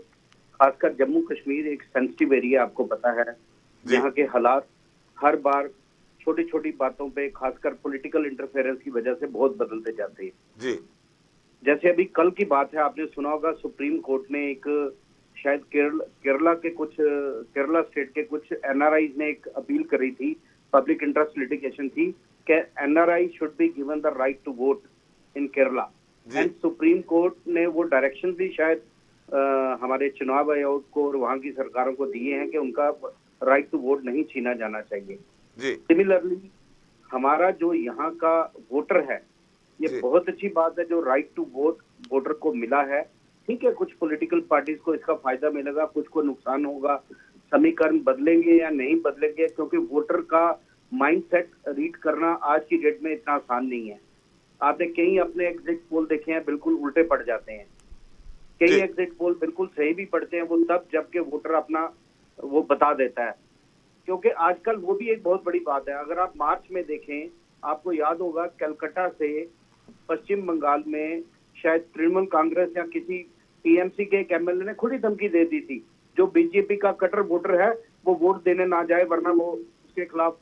खासकर जम्मू कश्मीर एक सेंसिटिव एरिया, आपको पता है। यहाँ के हालात हर बार छोटी छोटी बातों पे, खासकर पॉलिटिकल इंटरफेरेंस की वजह से बहुत बदलते जाते हैं। जी जैसे अभी कल की बात है, आपने सुना होगा सुप्रीम कोर्ट ने एक शायद केरला स्टेट के कुछ एनआरआई ने एक अपील करी थी, पब्लिक इंटरेस्ट लिटिगेशन थी, कि NRI should be given the right to vote in Kerala. And supreme court ने वो डायरेक्शन भी शायद हमारे चुनाव आयोग को और वहां की सरकारों को दिए हैं कि उनका राइट टू वोट नहीं छीना जाना चाहिए। सिमिलरली हमारा जो यहाँ का वोटर है, ये बहुत अच्छी बात है जो राइट टू वोट वोटर को मिला है। ठीक है, कुछ पॉलिटिकल पार्टीज को इसका फायदा मिलेगा, कुछ को नुकसान होगा। समीकरण बदलेंगे या नहीं बदलेंगे, क्योंकि वोटर का माइंडसेट रीड करना आज की डेट में इतना आसान नहीं है। आपने कई अपने एग्जिट पोल देखे हैं, बिल्कुल उल्टे पड़ जाते हैं। कई एग्जिट पोल बिल्कुल सही भी पड़ते हैं, वो तब जबकि वोटर अपना वो बता देता है। क्योंकि आजकल वो भी एक बहुत बड़ी बात है। अगर आप मार्च में देखें, आपको याद होगा कलकत्ता से पश्चिम बंगाल में शायद तृणमूल कांग्रेस या किसी टीएमसी के एक एमएलए ने खुद ही धमकी दे दी थी, जो बीजेपी का कट्टर वोटर है वो वोट देने ना जाए, वरना वो उसके खिलाफ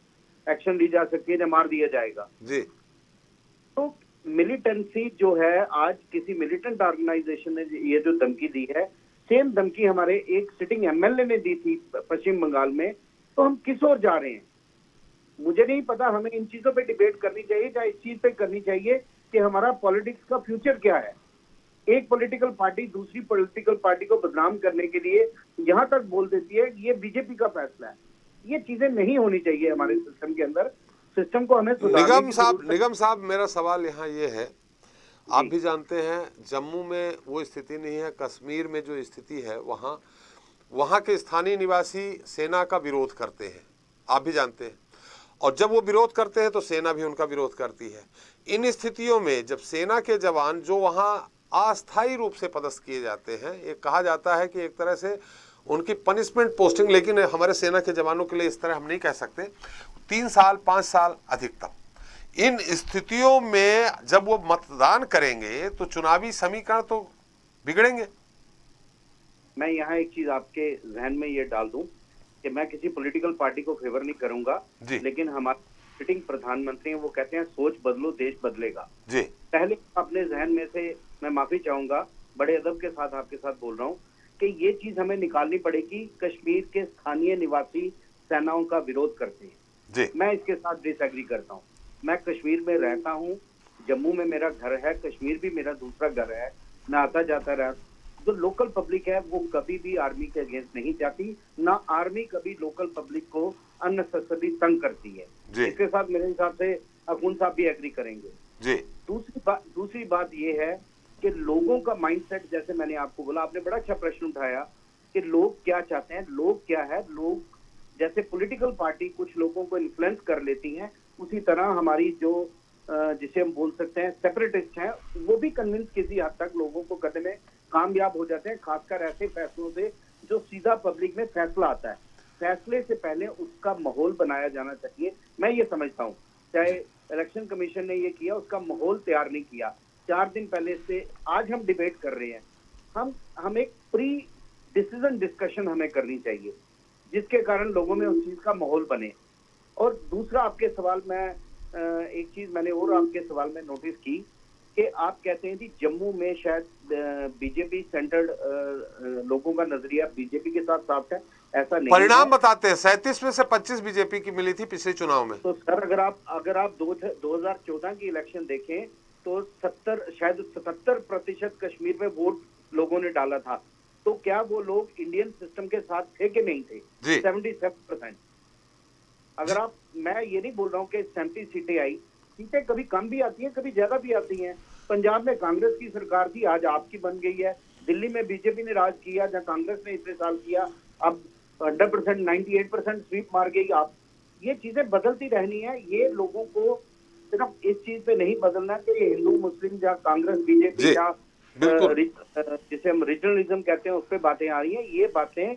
एक्शन ली जा सकती है या मार दिया जाएगा। जी। तो मिलिटेंसी जो है, आज किसी मिलिटेंट ऑर्गेनाइजेशन ने ये जो धमकी दी है, सेम धमकी हमारे एक सिटिंग एमएलए ने दी थी पश्चिम बंगाल में। तो हम किस ओर जा रहे हैं मुझे नहीं पता। हमें इन चीजों पे डिबेट करनी चाहिए, या इस चीज पे करनी चाहिए कि हमारा पॉलिटिक्स का फ्यूचर क्या है। एक पॉलिटिकल पार्टी दूसरी पॉलिटिकल पार्टी को बदनाम करने के लिए यहां तक बोल देती है कि ये बीजेपी का फैसला है। ये चीजें नहीं होनी चाहिए हमारे सिस्टम के अंदर। सिस्टम को हमें निगम साहब मेरा सवाल यहाँ ये है, आप भी जानते हैं जम्मू में वो स्थिति नहीं है, कश्मीर में जो स्थिति है वहाँ के स्थानीय निवासी सेना का विरोध करते हैं, आप भी जानते हैं। और जब वो विरोध करते हैं तो सेना भी उनका विरोध करती है। इन स्थितियों में जब सेना के जवान जो वहाँ अस्थायी रूप से पदस्थ किए जाते हैं, ये कहा जाता है कि एक तरह से उनकी पनिशमेंट पोस्टिंग, लेकिन हमारे सेना के जवानों के लिए इस तरह हम नहीं कह सकते, 3 साल 5 साल अधिकतम। इन स्थितियों में जब वो मतदान करेंगे तो चुनावी समीकरण तो बिगड़ेंगे। मैं यहाँ एक चीज आपके जहन में ये डाल दूं कि मैं किसी पॉलिटिकल पार्टी को फेवर नहीं करूंगा, लेकिन हमारे सिटिंग प्रधानमंत्री हैं, वो कहते हैं सोच बदलो देश बदलेगा। जी। पहले अपने जहन में से मैं माफी चाहूंगा, बड़े अदब के साथ आपके साथ बोल रहा हूँ कि ये चीज हमें निकालनी पड़ेगी। कश्मीर के स्थानीय निवासी सेनाओं का विरोध करते हैं जी। मैं इसके साथ डिसएग्री करता हूँ। मैं कश्मीर में रहता हूँ, जम्मू में मेरा घर है, कश्मीर भी मेरा दूसरा घर है, मैं आता जाता रहा। जो लोकल पब्लिक है वो कभी भी आर्मी के अगेंस्ट नहीं जाती, ना आर्मी कभी लोकल पब्लिक को अननेसेसरी तंग करती है। इसके साथ मेरे हिसाब से अखून साहब भी एग्री करेंगे जी। दूसरी बात ये है कि लोगों का माइंडसेट, जैसे मैंने आपको बोला, आपने बड़ा अच्छा प्रश्न उठाया कि लोग क्या चाहते हैं। लोग क्या है, लोग जैसे पॉलिटिकल पार्टी कुछ लोगों को इन्फ्लुएंस कर लेती हैं, उसी तरह हमारी जो जिसे हम बोल सकते हैं सेपरेटिस्ट हैं, वो भी कन्विंस किसी हद तक लोगों को करने में कामयाब हो जाते हैं, खासकर ऐसे फैसलों से जो सीधा पब्लिक में फैसला आता है। फैसले से पहले उसका माहौल बनाया जाना चाहिए। मैं ये समझता हूँ, चाहे इलेक्शन कमीशन ने ये किया, उसका माहौल तैयार नहीं किया। 4 दिन पहले से आज हम डिबेट कर रहे हैं, हम एक प्री डिसीजन डिस्कशन हमें करनी चाहिए, जिसके कारण लोगों में उस चीज का माहौल बने। और दूसरा, आपके सवाल में एक चीज मैंने और आपके सवाल में नोटिस की कि आप कहते हैं कि जम्मू में शायद बीजेपी सेंटर्ड लोगों का नजरिया बीजेपी के साथ साफ है, ऐसा नहीं। परिणाम बताते हैं 37 में से 25 बीजेपी की मिली थी पिछले चुनाव में। तो सर अगर आप 2014 की इलेक्शन देखें तो 77% कश्मीर में वोट लोगों ने डाला था। तो क्या वो लोग इंडियन सिस्टम के साथ थे कि नहीं थे? 77%। अगर आप, मैं ये नहीं बोल रहा हूँ कि 70 सीटें आई, सीटें कभी कम भी आती हैं, कभी ज्यादा भी आती हैं। पंजाब में कांग्रेस की सरकार थी, आज आपकी बन गई है। दिल्ली में बीजेपी ने राज किया, जहाँ कांग्रेस ने इतने साल किया, अब 100% 98% स्वीप मार गई। आप, ये चीजें बदलती रहनी है। ये लोगों को सिर्फ इस चीज पे नहीं बदलना कि ये हिंदू मुस्लिम या कांग्रेस बीजेपी जी, या बिल्कुल। जिसे हम रीजनलिज्म कहते हैं उस पे बातें आ रही हैं। ये बातें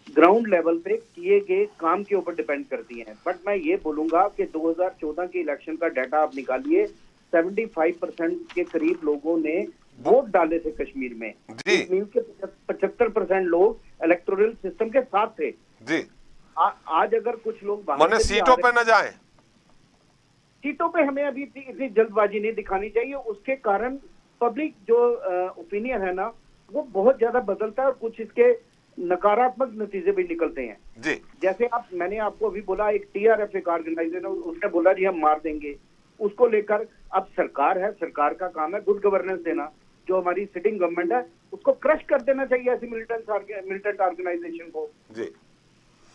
ग्राउंड लेवल पे किए गए काम के ऊपर डिपेंड करती हैं। बट मैं ये बोलूंगा कि 2014 के इलेक्शन का डाटा आप निकालिए, 75% के करीब लोगों ने वोट डाले थे कश्मीर में। जी। इट मींस के 75% लोग इलेक्टोरल सिस्टम के साथ थे। जी। आज अगर कुछ लोग बाहर माने से भी आ सीटों रहे पे न जाएं। सीटों पे हमें अभी इतनी जल्दबाजी नहीं दिखानी चाहिए। उसके कारण पब्लिक जो ओपिनियन है ना, वो बहुत ज्यादा बदलता है और कुछ इसके नकारात्मक नतीजे भी निकलते हैं। जी। जैसे मैंने आपको अभी बोला, एक TRF एक ऑर्गेनाइजेशन, उसने बोला जी हम मार देंगे। उसको लेकर अब सरकार है, सरकार का काम है गुड गवर्नेंस देना। जो हमारी सिटिंग गवर्नमेंट है उसको क्रश कर देना चाहिए ऐसी मिलिटेंट ऑर्गेनाइजेशन को। जी।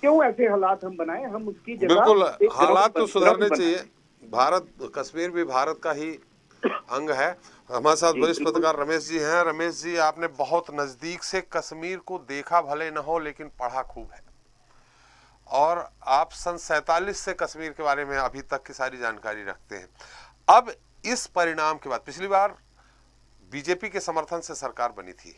क्यों ऐसे हालात हम बनाए? हम उसकी जगह बिल्कुल, एक हालात तो सुधरने ग्राउंड चाहिए। भारत, कश्मीर भी भारत का ही अंग है। हमारे साथ जी, वरिष्ठ बिल्कुल। पत्रकार रमेश जी हैं। रमेश जी, आपने बहुत नजदीक से कश्मीर को देखा, भले न हो लेकिन पढ़ा खूब है, और आप सन 47 से कश्मीर के बारे में अभी तक की सारी जानकारी रखते हैं। अब इस परिणाम के बाद, पिछली बार बीजेपी के समर्थन से सरकार बनी थी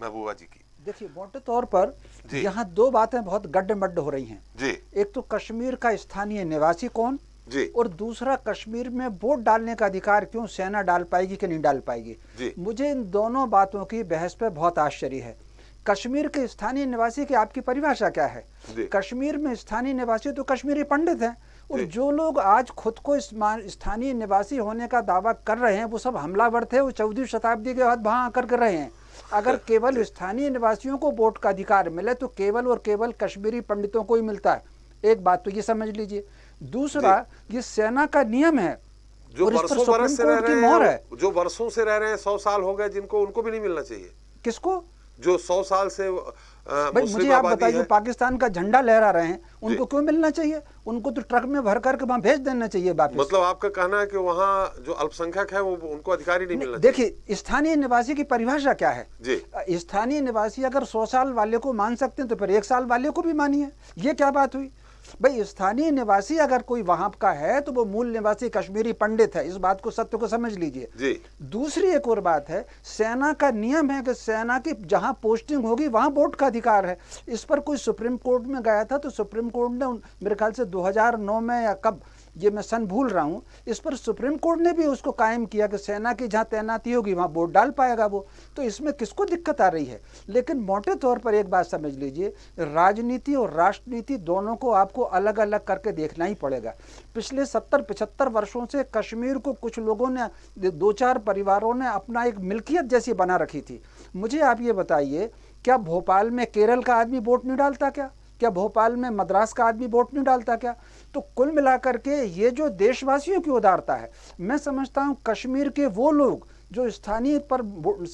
महबूबा जी की। देखिए, मोटे तौर पर यहाँ दो बातें बहुत गड्ढ-मड्ढ हो रही हैं। जी। एक तो कश्मीर का स्थानीय निवासी कौन, जी, और दूसरा कश्मीर में वोट डालने का अधिकार क्यों सेना डाल पाएगी कि नहीं डाल पाएगी। जी। मुझे इन दोनों बातों की बहस पे बहुत आश्चर्य है। कश्मीर के स्थानीय निवासी की आपकी परिभाषा क्या है? कश्मीर में स्थानीय निवासी तो कश्मीरी पंडित हैं, और जो लोग आज खुद को स्थानीय निवासी होने का दावा कर रहे हैं वो सब हमलावर थे, वो 14वीं शताब्दी के बाद वहां आकर कर रहे हैं। अगर केवल स्थानीय निवासियों को वोट का अधिकार मिले तो केवल और केवल कश्मीरी पंडितों को ही मिलता है। एक बात तो ये समझ लीजिए। दूसरा, ये सेना का नियम है जो और इस पर वर्षों सुप्रीम बरस से रह कोर्ट की रहे मोहर हैं, है। जो वर्षों से रह रहे हैं, 100 साल हो गए जिनको, उनको भी नहीं मिलना चाहिए। किसको? जो 100 साल से भाई मुझे आप बताइए, जो पाकिस्तान का झंडा लहरा रहे हैं उनको क्यों मिलना चाहिए? उनको तो ट्रक में भर करके वहां भेज देना चाहिए वापस। मतलब आपका कहना है कि वहाँ जो अल्पसंख्यक है वो उनको अधिकार ही नहीं मिलना चाहिए। देखिए, स्थानीय निवासी की परिभाषा क्या है? जी। स्थानीय निवासी अगर 100 साल वाले को मान सकते हैं तो फिर 1 साल वाले को भी मानिए। ये क्या बात हुई भाई? स्थानीय निवासी अगर कोई वहां का है तो वो मूल निवासी कश्मीरी पंडित है। इस बात को, सत्य को समझ लीजिए। जी। दूसरी एक और बात है, सेना का नियम है कि सेना की जहां पोस्टिंग होगी वहां वोट का अधिकार है। इस पर कोई सुप्रीम कोर्ट में गया था तो सुप्रीम कोर्ट ने, मेरे ख्याल से 2009 में या कब, ये मैं सन भूल रहा हूं, इस पर सुप्रीम कोर्ट ने भी उसको कायम किया कि सेना की जहां तैनाती होगी वहां वोट डाल पाएगा वो। तो इसमें किसको दिक्कत आ रही है? लेकिन मोटे तौर पर एक बात समझ लीजिए, राजनीति और राष्ट्रनीति दोनों को आपको अलग अलग करके देखना ही पड़ेगा। पिछले 70-75 वर्षों से कश्मीर को कुछ लोगों ने, 2-4 परिवारों ने अपना एक मिल्कियत जैसी बना रखी थी। मुझे आप ये बताइए, क्या भोपाल में केरल का आदमी वोट नहीं डालता क्या भोपाल में मद्रास का आदमी वोट नहीं डालता क्या? तो कुल मिलाकर के ये जो देशवासियों की उदारता है, मैं समझता हूँ कश्मीर के वो लोग जो स्थानीय पर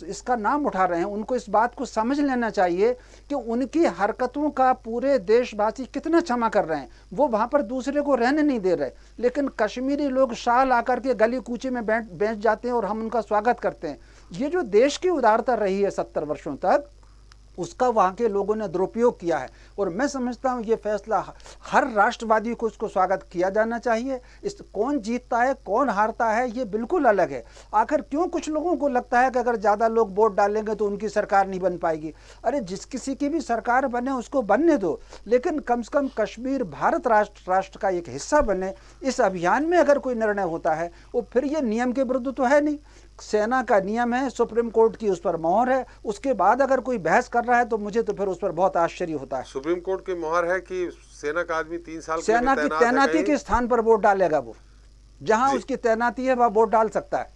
इसका नाम उठा रहे हैं, उनको इस बात को समझ लेना चाहिए कि उनकी हरकतों का पूरे देशवासी कितना क्षमा कर रहे हैं। वो वहाँ पर दूसरे को रहने नहीं दे रहे, लेकिन कश्मीरी लोग शाल आकर के गली कूचे में बैठ जाते हैं और हम उनका स्वागत करते हैं। ये जो देश की उदारता रही है 70 वर्षों तक, उसका वहाँ के लोगों ने दुरुपयोग किया है। और मैं समझता हूँ ये फैसला हर राष्ट्रवादी को इसको स्वागत किया जाना चाहिए। इस कौन जीतता है कौन हारता है ये बिल्कुल अलग है। आखिर क्यों कुछ लोगों को लगता है कि अगर ज़्यादा लोग वोट डालेंगे तो उनकी सरकार नहीं बन पाएगी? अरे जिस किसी की भी सरकार बने उसको बनने दो, लेकिन कम से कम कश्मीर भारत राष्ट्र का एक हिस्सा बने। इस अभियान में अगर कोई निर्णय होता है वो फिर ये नियम के विरुद्ध तो है नहीं। सेना का नियम है, सुप्रीम कोर्ट की उस पर मोहर है, उसके बाद अगर कोई बहस कर रहा है तो मुझे तो फिर उस पर बहुत आश्चर्य होता है। सुप्रीम कोर्ट की मोहर है कि सेना का आदमी 3 साल सेना की तैनाती के स्थान पर वोट डालेगा, वो जहां उसकी तैनाती है वह वोट डाल सकता है।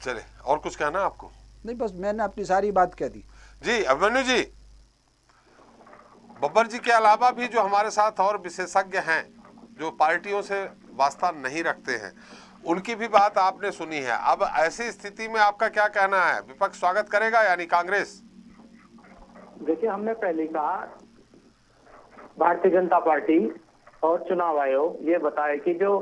चले, और कुछ कहना आपको? नहीं, बस मैंने अपनी सारी बात कह दी। जी अभिमन्यु जी, बब्बर जी के अलावा भी जो हमारे साथ और विशेषज्ञ हैं जो पार्टियों से वास्ता नहीं रखते हैं, उनकी भी बात आपने सुनी है। अब ऐसी स्थिति में आपका क्या कहना है? विपक्ष स्वागत करेगा यानी कांग्रेस? देखिए, हमने पहले कहा भारतीय जनता पार्टी और चुनाव आयोग ये बताए कि जो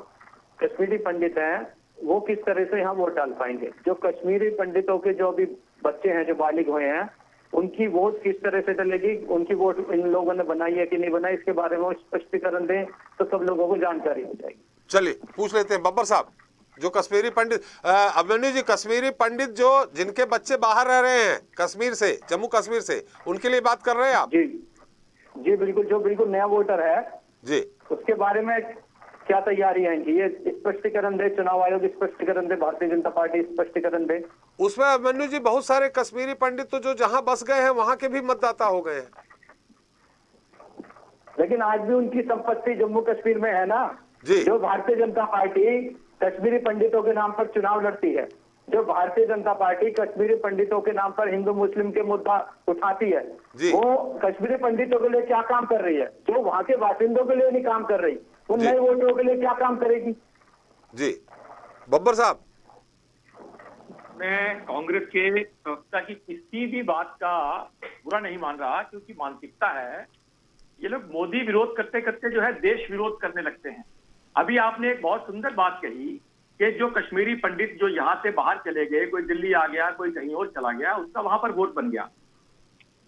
कश्मीरी पंडित हैं वो किस तरह से यहाँ वोट डाल पाएंगे। जो कश्मीरी पंडितों के जो अभी बच्चे हैं जो बालिग हुए हैं, उनकी वोट किस तरह से डलेगी, उनकी वोट इन लोगों ने बनाई है कि नहीं बनाई, इसके बारे में स्पष्टीकरण दें तो सब लोगों को जानकारी हो जाएगी। चलिए पूछ लेते हैं बब्बर साहब, जो कश्मीरी पंडित अभिमन्यु जी, कश्मीरी पंडित जो जिनके बच्चे बाहर रह रहे हैं कश्मीर से, जम्मू कश्मीर से, उनके लिए बात कर रहे हैं आप? जी जी बिल्कुल, जो बिल्कुल नया वोटर है जी, उसके बारे में क्या तैयारी है इनकी, ये स्पष्टीकरण दे, चुनाव आयोग स्पष्टीकरण दे, भारतीय जनता पार्टी स्पष्टीकरण दे। उसमें अभिमन्यु जी बहुत सारे कश्मीरी पंडित तो जो जहां बस गए हैं वहां के भी मतदाता हो गए हैं, लेकिन आज भी उनकी संपत्ति जम्मू कश्मीर में है ना जी। जो भारतीय जनता पार्टी कश्मीरी पंडितों के नाम पर चुनाव लड़ती है, जो भारतीय जनता पार्टी कश्मीरी पंडितों के नाम पर हिंदू मुस्लिम के मुद्दा उठाती है, वो कश्मीरी पंडितों के लिए क्या काम कर रही है? जो वहां के बासिंदों के लिए नहीं काम कर रही, वो नए वोटरों के लिए क्या काम करेगी? जी बब्बर साहब, मैं कांग्रेस के प्रवक्ता की किसी भी बात का बुरा नहीं मान रहा, क्योंकि मानसिकता है ये लोग मोदी विरोध करते करते जो है देश विरोध करने लगते हैं। अभी आपने एक बहुत सुंदर बात कही कि जो कश्मीरी पंडित जो यहाँ से बाहर चले गए, कोई दिल्ली आ गया, कोई कहीं और चला गया, उसका वहां पर वोट बन गया।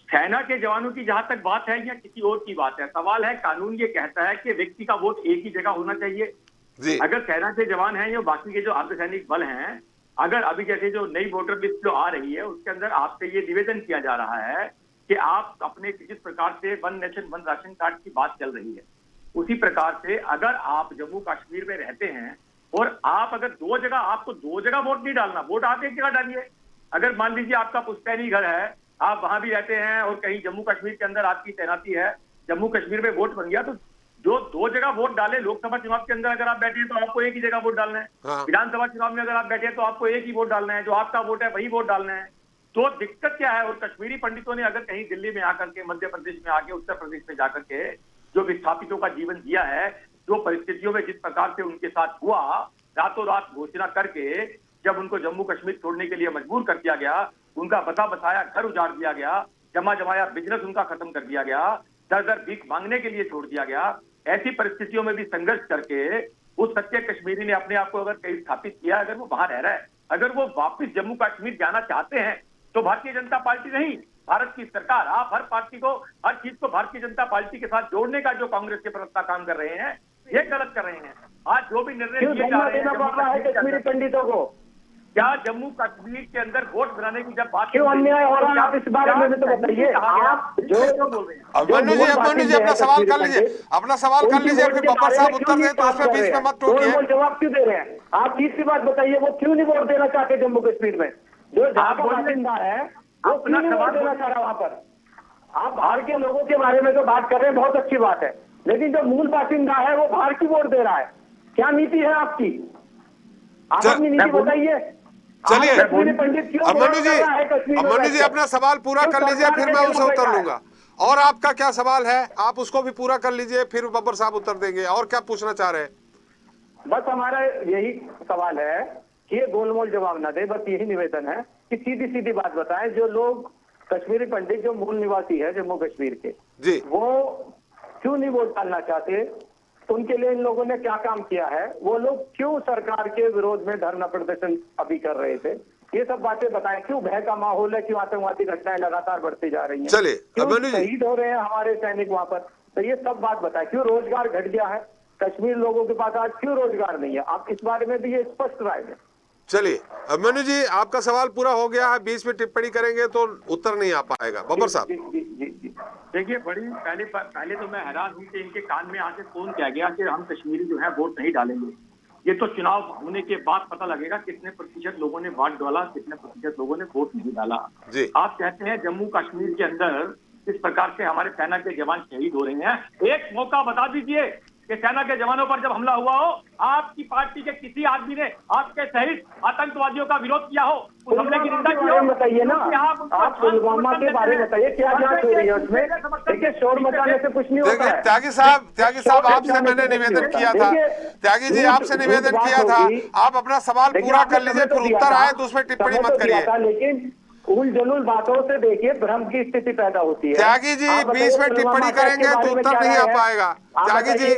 सेना के जवानों की जहां तक बात है या किसी और की बात है, सवाल है कानून ये कहता है कि व्यक्ति का वोट एक ही जगह होना चाहिए जी। अगर सेना के जवान हैं या बाकी के जो अर्धसैनिक बल हैं, अगर अभी जैसे जो नई वोटर लिस्ट जो आ रही है उसके अंदर आपसे ये निवेदन किया जा रहा है कि आप अपने जिस प्रकार से one nation one ration card की बात चल रही है, उसी प्रकार से अगर आप जम्मू कश्मीर में रहते हैं और आप अगर आपको दो जगह वोट नहीं डालना, वोट आप एक जगह डालिए। अगर मान लीजिए आपका पुश्तैनी घर है, आप वहां भी रहते हैं और कहीं जम्मू कश्मीर के अंदर आपकी तैनाती है, जम्मू कश्मीर में वोट बन गया, तो जो दो जगह वोट डाले, लोकसभा चुनाव के अंदर अगर आप बैठे हैं तो आपको एक ही जगह वोट डालना है, विधानसभा चुनाव में अगर आप बैठे हैं तो आपको एक ही वोट डालना है, जो आपका वोट है वही वोट डालना है। तो दिक्कत क्या है? और कश्मीरी पंडितों ने अगर कहीं दिल्ली में आकर के, मध्य प्रदेश में आके, उत्तर प्रदेश में जाकर के जो विस्थापितों का जीवन जिया है, जो परिस्थितियों में जिस प्रकार से उनके साथ हुआ, रातों रात घोषणा करके जब उनको जम्मू कश्मीर छोड़ने के लिए मजबूर कर दिया गया, उनका बसा बसाया घर उजाड़ दिया गया, जमा जमाया बिजनेस उनका खत्म कर दिया गया, दर दर भीख मांगने के लिए छोड़ दिया गया। ऐसी परिस्थितियों में भी संघर्ष करके उस सच्चे कश्मीरी ने अपने आप को अगर कहीं स्थापित किया, अगर वो वहां रह रहा है, अगर वो वापस जम्मू कश्मीर जाना चाहते हैं, तो भारतीय जनता पार्टी नहीं, भारत की सरकार, आप हर पार्टी को, हर चीज को भारतीय जनता पार्टी के साथ जोड़ने का जो कांग्रेस के प्रवक्ता काम कर रहे हैं, ये गलत कर रहे हैं। आज जो भी निर्णय लिए जा रहे हैं कश्मीरी पंडितों को, क्या जम्मू कश्मीर के अंदर वोट बनाने की जब बात क्यों अन्याय हो रहा है? आप इस बारे में तो बताइए। आप जो बोल रहे हैं, अभिमन्यु जी अपना सवाल कर लीजिए, अपना सवाल कर लीजिए, फिर बब्बर साहब उत्तर दें तो उसमें बीच में मत टोकिए। जवाब क्यों दे रहे हैं आप? तीसरी बात बताइए, वो क्यों नहीं वोट देना चाहते जम्मू कश्मीर में? जो बासिंदा है वो क्यों नहीं वोट देना चाह रहा वहां पर? आप बाहर के लोगों के बारे में तो बात कर रहे हैं, बहुत अच्छी बात है, लेकिन जो मूल बासिंदा है वो बाहर की वोट दे रहा है। क्या नीति है आपकी? आप अपनी नीति बताइए। चलिए अभिमन्यु जी अपना सवाल पूरा कर लीजिए, फिर मैं उनसे उत्तर लूंगा। और आपका क्या सवाल है, आप उसको भी पूरा कर लीजिए, फिर बब्बर साहब उत्तर देंगे। और क्या पूछना चाह रहे हैं? बस हमारा यही सवाल है कि ये गोलमोल जवाब ना दे, बस यही निवेदन है कि सीधी सीधी बात बताएं। जो लोग कश्मीरी पंडित जो मूल निवासी है जम्मू कश्मीर के जी, वो क्यों नहीं वोट डालना चाहते? उनके लिए इन लोगों ने क्या काम किया है? वो लोग क्यों सरकार के विरोध में धरना प्रदर्शन अभी कर रहे थे? ये सब बातें बताएं। क्यों भय का माहौल है? क्यों आतंकवादी घटनाएं लगातार बढ़ती जा रही हैं? चलिए, क्यों शहीद हो रहे हैं हमारे सैनिक वहां पर? तो ये सब बात बताएं। क्यों रोजगार घट गया है? कश्मीर लोगों के पास आज क्यों रोजगार नहीं है? आप इस बारे में भी ये स्पष्ट राय दें। चलिए अभिमन्यु जी, आपका सवाल पूरा हो गया है, बीच में टिप्पणी करेंगे तो उत्तर नहीं आ पाएगा। बब्बर साहब देखिए, बड़ी पहले तो मैं हैरान हूं कि इनके कान में आके फोन किया गया कि हम कश्मीरी जो है वोट नहीं डालेंगे। ये तो चुनाव होने के बाद पता लगेगा कितने प्रतिशत लोगों ने वोट डाला, कितने प्रतिशत लोगों ने वोट नहीं डाला। आप कहते हैं जम्मू कश्मीर के अंदर किस प्रकार से हमारे सेना के जवान शहीद हो रहे हैं। एक मौका बता दीजिए कि सेना के जवानों पर जब हमला हुआ हो, आपकी पार्टी के किसी आदमी ने आपके सहित आतंकवादियों का विरोध किया हो, उस हमले की निंदा की हो? बताइए ना, आप पुलवामा के बारे में बताइए, क्या जांच हो रही है उसमें? देखिए, शोर मचाने से कुछ नहीं होता है। त्यागी साहब आपसे मैंने निवेदन किया था, त्यागी जी आपसे निवेदन किया था, आप अपना सवाल पूरा कर लीजिए, फिर उत्तर आए तो उसमें टिप्पणी मत करिए। लेकिन उल जलूल बातों से देखिए भ्रम की स्थिति पैदा होती है। त्यागी जी बीच में टिप्पणी करेंगे तो उत्तर नहीं आ पाएगा। त्यागी जी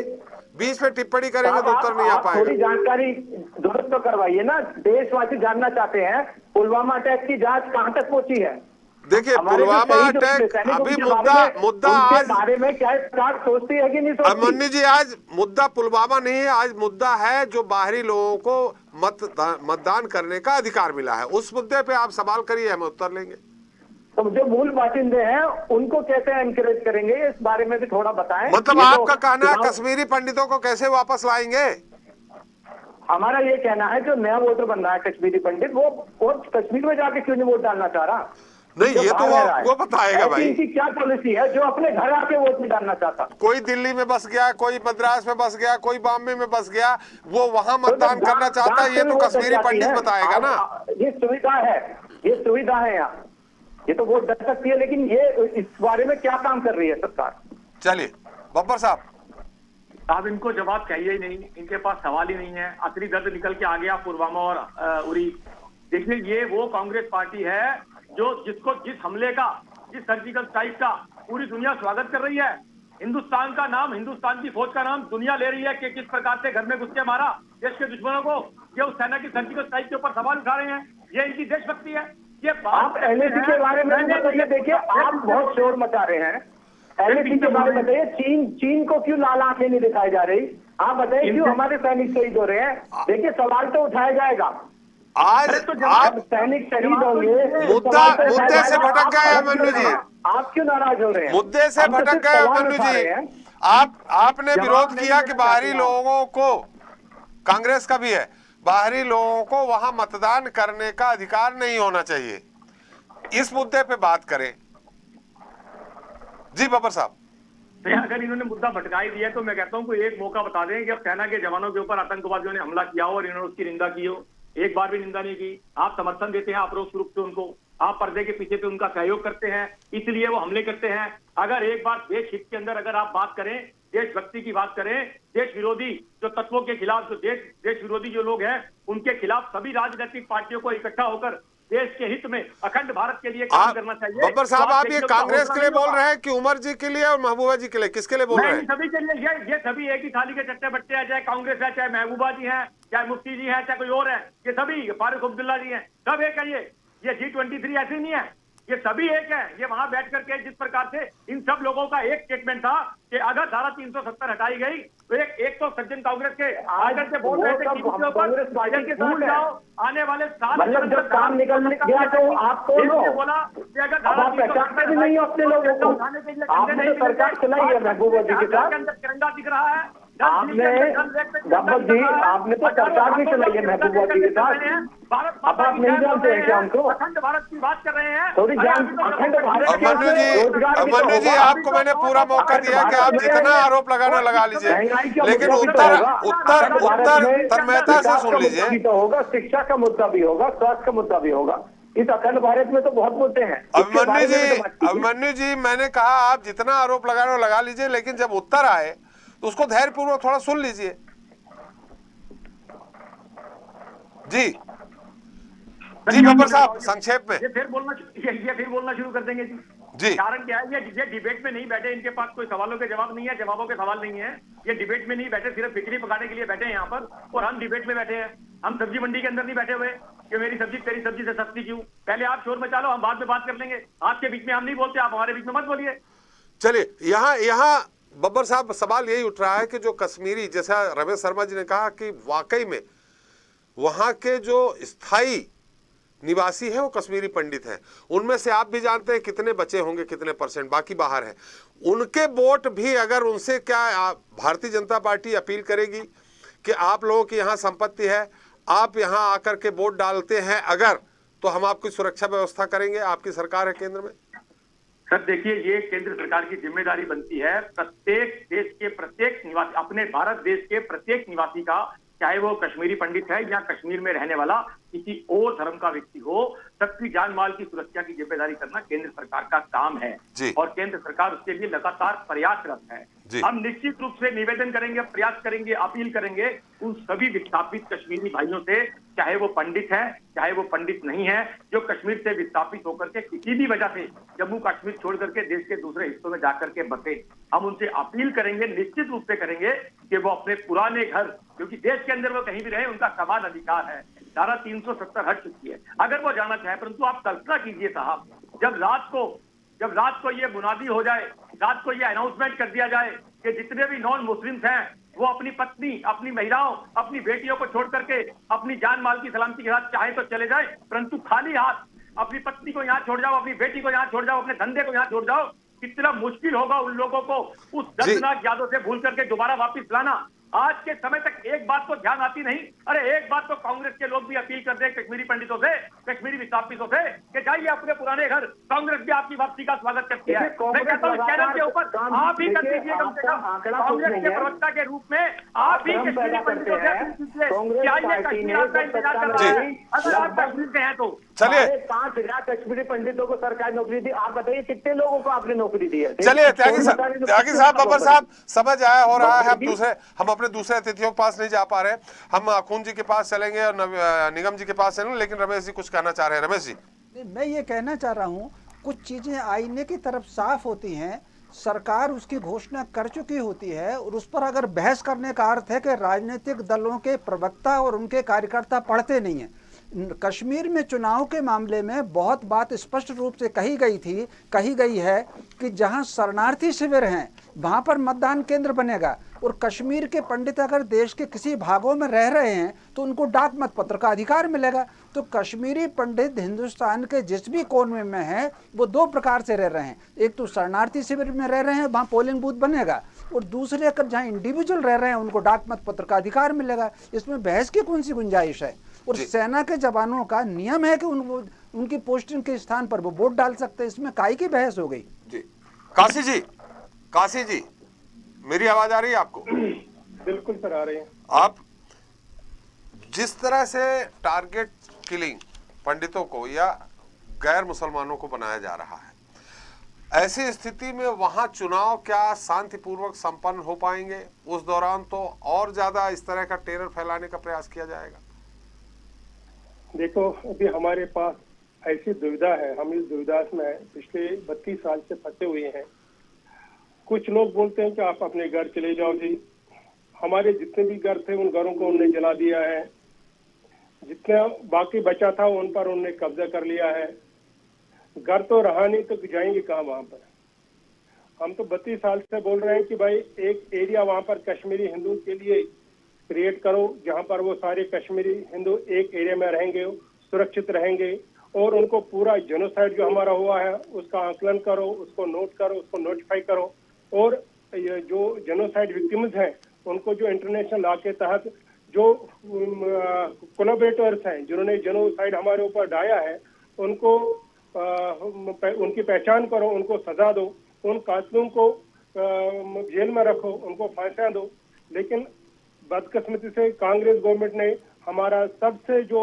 बीच में टिप्पणी करेंगे तो उत्तर नहीं आ पाएगा। थोड़ी जानकारी दुरुस्त तो करवाइए ना, देशवासी जानना चाहते हैं पुलवामा अटैक की जांच कहां तक पहुंची है। देखिए पुलवामा अटैक अभी मुद्दा आज बारे में क्या सरकार सोचती है कि नहीं सोचती? अभिमन्यु जी, आज मुद्दा पुलवामा नहीं है, आज मुद्दा है जो बाहरी लोगों को मतदान करने का अधिकार मिला है। उस मुद्दे पे आप सवाल करिए, हम उत्तर लेंगे। तो जो मूल बाशिंदे हैं उनको कैसे एनकरेज करेंगे, इस बारे में भी थोड़ा बताएं। मतलब आपका कहना है कश्मीरी पंडितों को कैसे वापस लाएंगे? हमारा ये कहना है जो नया वोटर बन रहा है कश्मीरी पंडित, वो कश्मीर में जाके क्यों नहीं वोट डालना चाह रहा? नहीं, ये तो वो बताएगा भाई। इनकी क्या पॉलिसी है जो अपने घर आके वोट नहीं डालना चाहता? कोई दिल्ली में बस गया, कोई मद्रास में बस गया, कोई बॉम्बे में बस गया, वो वहां मतदान करना चाहता है, ये तो कश्मीरी पंडित बताएगा ना। ये सुविधा है, ये सुविधा है यहाँ, ये तो वोट डर सकती है, लेकिन ये इस बारे में क्या काम कर रही है सरकार? चलिए बब्बर साहब। आप इनको जवाब चाहिए ही नहीं, इनके पास सवाल ही नहीं है। असली दर्द निकल के आ गया पुलवामा और उरी। देखिए, ये वो कांग्रेस पार्टी है जो जिस हमले का, जिस सर्जिकल स्ट्राइक का पूरी दुनिया स्वागत कर रही है। हिंदुस्तान का नाम, हिंदुस्तान की फौज का नाम दुनिया ले रही है कि किस प्रकार से घर में घुस के मारा देश के दुश्मनों को। ये उस सेना की सर्जिकल स्ट्राइक के ऊपर सवाल उठा रहे हैं। ये इनकी देशभक्ति है। ये आप एलएसी के बारे में बताइए। देखिए, आप बहुत शोर मचा रहे हैं। एलएसी के बारे में बताइए, चीन को क्यों लाल आंखें नहीं दिखाई जा रही? आप बताइए क्यों हमारे सैनिक शहीद हो रहे हैं? देखिए, सवाल तो उठाया जाएगा। आज आप सैनिक शहीद होंगे, मुद्दे से भटक गए अभिमन्यु जी। आप क्यों नाराज हो रहे हैं? मुद्दे से भटक गए अभिमन्यु जी। आपने विरोध किया कि बाहरी लोगों को, कांग्रेस का भी है, बाहरी लोगों को वहां मतदान करने का अधिकार नहीं होना चाहिए। इस मुद्दे पे बात करें जी बब्बर साहब। तो अगर इन्होंने मुद्दा भटका ही दिया तो मैं कहता हूं कोई एक मौका बता दें कि अब सेना के जवानों के ऊपर आतंकवादियों ने हमला किया हो और इन्होंने उसकी निंदा की हो। एक बार भी निंदा नहीं की। आप समर्थन देते हैं अप्रोक्ष रूप से उनको, आप पर्दे के पीछे पे उनका सहयोग करते हैं, इसलिए वो हमले करते हैं। अगर एक बार देश हित के अंदर अगर आप बात करें, देशभक्ति की बात करें, देश विरोधी जो तत्वों के खिलाफ, जो देश विरोधी जो लोग हैं, उनके खिलाफ सभी राजनीतिक पार्टियों को इकट्ठा होकर देश के हित में, अखंड भारत के लिए काम करना चाहिए। बब्बर साहब, आप ये कांग्रेस के लिए बोल रहे हैं कि उमर जी के लिए और महबूबा जी के लिए, किसके लिए बोल रहे हैं? सभी के लिए। ये सभी एक ही थाली के चट्टे बट्टे हैं, चाहे कांग्रेस है, चाहे महबूबा जी हैं, चाहे मुफ्ती जी हैं, चाहे कोई और है। ये सभी, फारूक अब्दुल्ला जी हैं, सब एक है। ये G23 ऐसे नहीं है, ये सभी एक है। ये वहां बैठ करके जिस प्रकार से इन सब लोगों का एक स्टेटमेंट था कि अगर धारा 370 हटाई गई तो एक तो सज्जन कांग्रेस के आकर के बोल रहे थे कि इसके ऊपर भूल जाओ, आने वाले साल मतलब जब काम निकल गया तो आप बोला कि अगर धारा 370 भी नहीं अपने लोगों को उठाने के लिए आपने सरकार चलाई है महबूबा जी के साथ, तिरंगा दिख रहा है। आपने गब्बर जी, आपने तो सरकार भी चलाई है महबूबा जी के साथ। अब आप नहीं जानते हैं क्या हमको? अखंड भारत की बात कर रहे हैं। थोड़ी जान अखंड भारत के अभिमन्यु जी, आपको मैंने पूरा मौका दिया कि आप जितना आरोप लगाना लगा लीजिए, लेकिन उत्तर तन्मयता से सुन लीजिए। तो होगा, शिक्षा का मुद्दा भी होगा, स्वास्थ्य का मुद्दा भी होगा। इस अखंड भारत में तो बहुत मुद्दे हैं। अभिमन्यु जी, मैंने कहा आप जितना आरोप लगाना लगा लीजिए, लेकिन जब उत्तर आए तो उसको धैर्यपूर्वक थोड़ा सुन लीजिए। जी बब्बर साहब, संक्षेप में। ये फिर बोलना शुरू कर देंगे जी। कारण क्या है? ये डिबेट में नहीं बैठे, इनके पास कोई सवालों के जवाब नहीं है, जवाबों के सवाल नहीं है। ये डिबेट में नहीं बैठे, सिर्फ बिक्री पकाने के लिए बैठे हैं यहाँ पर, और हम डिबेट में बैठे हैं। हम सब्जी मंडी के अंदर नहीं बैठे हुए कि मेरी सब्जी तेरी सब्जी से सस्ती क्यों। पहले आप शोर मचा लो, हम बाद में बात कर लेंगे। आपके बीच में हम नहीं बोलते, आप हमारे बीच में मत बोलिए। चलिए, यहाँ बब्बर साहब सवाल यही उठ रहा है कि जो कश्मीरी, जैसा रमेश शर्मा जी ने कहा कि वाकई में वहां के जो स्थायी निवासी है वो कश्मीरी पंडित हैं, उनमें से आप भी जानते हैं कितने बचे होंगे, कितने परसेंट बाकी बाहर हैं। उनके वोट भी अगर उनसे क्या भारतीय जनता पार्टी अपील करेगी कि आप लोगों की यहाँ संपत्ति है, आप यहाँ आकर के वोट डालते हैं अगर, तो हम आपकी सुरक्षा व्यवस्था करेंगे, आपकी सरकार है केंद्र में। सर देखिए, ये केंद्र सरकार की जिम्मेदारी बनती है प्रत्येक देश के प्रत्येक निवासी, अपने भारत देश के प्रत्येक निवासी का, चाहे वो कश्मीरी पंडित है या कश्मीर में रहने वाला किसी और धर्म का व्यक्ति हो, सबकी जान माल की सुरक्षा की जिम्मेदारी करना केंद्र सरकार का काम है और केंद्र सरकार उसके लिए लगातार प्रयासरत है। हम निश्चित रूप से निवेदन करेंगे, प्रयास करेंगे, अपील करेंगे उन सभी विस्थापित कश्मीरी भाइयों से, चाहे वो पंडित है चाहे वो पंडित नहीं है, जो कश्मीर से विस्थापित होकर के किसी भी वजह से जम्मू कश्मीर छोड़ करके देश के दूसरे हिस्सों में जाकर के बसे। हम उनसे अपील करेंगे, निश्चित रूप से करेंगे कि वो अपने पुराने घर, क्योंकि देश के अंदर वो कहीं भी रहे, उनका समान अधिकार है। धारा 370 हट चुकी है, अगर वो जाना चाहे। परंतु आप कल्पना कीजिए साहब, जब रात को ये मुनादी हो जाए, रात को ये अनाउंसमेंट कर दिया जाए कि जितने भी नॉन मुस्लिम्स हैं वो अपनी पत्नी, अपनी महिलाओं, अपनी बेटियों को छोड़ करके अपनी जान माल की सलामती के साथ चाहे तो चले जाए, परंतु खाली हाथ अपनी पत्नी को यहाँ छोड़ जाओ, अपनी बेटी को यहाँ छोड़ जाओ, अपने धंधे को यहाँ छोड़ जाओ। कितना मुश्किल होगा उन लोगों को उस दर्दनाक यादों से भूल करके दोबारा वापस लाना। आज के समय तक एक बात तो ध्यान आती नहीं। अरे एक बात तो कांग्रेस के लोग भी अपील कर रहे हैं कश्मीरी पंडितों से, कश्मीरी विस्थापितों से कि जाइए अपने पुराने घर, कांग्रेस भी आपकी वापसी का स्वागत करती है। मैं कहता हूँ चैनल के ऊपर आप ही कर दीजिए, कम से कम कांग्रेस के प्रवक्ता के रूप में आप ही कश्मीरी पंडितों से जाइए, कश्मीर आपका इंतजार कर रहा है अगर आप कश्मीर से हैं तो। चलिए 5,000 कश्मीरी पंडितों को सरकारी नौकरी दी, आप बताइए कितने लोगों को आपने नौकरी दी है? चलिए त्यागी साहब, बब्बर साहब, समझ आया हो रहा है। हम अपने दूसरे अतिथियों के पास नहीं जा पा रहे, हम खून जी के पास चलेंगे और निगम जी के पास चलेंगे, लेकिन रमेश जी कुछ कहना चाह रहे हैं। रमेश जी, मैं ये कहना चाह रहा हूँ, कुछ चीजें आईने की तरफ साफ होती हैं, सरकार उसकी घोषणा कर चुकी होती है और उस पर अगर बहस करने का अर्थ है कि राजनीतिक दलों के प्रवक्ता और उनके कार्यकर्ता पढ़ते नहीं हैं। कश्मीर में चुनाव के मामले में बहुत बात स्पष्ट रूप से कही गई है कि जहां शरणार्थी शिविर हैं वहां पर मतदान केंद्र बनेगा और कश्मीर के पंडित अगर देश के किसी भागों में रह रहे हैं तो उनको डाक मत पत्र का अधिकार मिलेगा। तो कश्मीरी पंडित हिंदुस्तान के जिस भी कोने में हैं वो दो प्रकार से रह रहे हैं, एक तो शरणार्थी शिविर में रह रहे हैं, वहाँ पोलिंग बूथ बनेगा, और दूसरे अगर जहाँ इंडिविजुअल रह रहे हैं उनको डाक मत पत्र का अधिकार मिलेगा। इसमें बहस की कौन सी गुंजाइश है? और सेना के जवानों का नियम है कि उनकी पोस्टिंग के स्थान पर वो वोट डाल सकते हैं, इसमें काहे की बहस हो गई? जी काशी जी, मेरी आवाज आ रही है आपको? बिल्कुल सर, आ रही है। आप जिस तरह से टारगेट किलिंग पंडितों को या गैर मुसलमानों को बनाया जा रहा है, ऐसी स्थिति में वहां चुनाव क्या शांतिपूर्वक संपन्न हो पाएंगे? उस दौरान तो और ज्यादा इस तरह का टेरर फैलाने का प्रयास किया जाएगा। देखो, अभी हमारे पास ऐसी दुविधा है, हम इस दुविधा में पिछले 32 साल से फंसे हुए हैं। कुछ लोग बोलते हैं कि आप अपने घर चले जाओ जी, हमारे जितने भी घर थे उन घरों को उन्होंने जला दिया है, जितना बाकी बचा था उन पर उन्होंने कब्जा कर लिया है। घर तो रहा नहीं तो जाएंगे कहाँ वहां पर? हम तो 32 साल से बोल रहे हैं कि भाई एक एरिया वहां पर कश्मीरी हिंदू के लिए क्रिएट करो जहां पर वो सारे कश्मीरी हिंदू एक एरिया में रहेंगे, सुरक्षित रहेंगे, और उनको पूरा जेनोसाइड जो हमारा हुआ है उसका आकलन करो, उसको नोट करो, उसको नोटिफाई करो, और ये जो जेनोसाइड विक्टिम्स हैं उनको जो इंटरनेशनल लॉ के तहत जो कोलैबोरेटर्स हैं जिन्होंने जेनोसाइड हमारे ऊपर ढाया है उनको उनकी पहचान करो, उनको सजा दो, उन कातिलों को जेल में रखो, उनको फांसियां दो। लेकिन बदकिस्मती से कांग्रेस गवर्नमेंट ने हमारा सबसे जो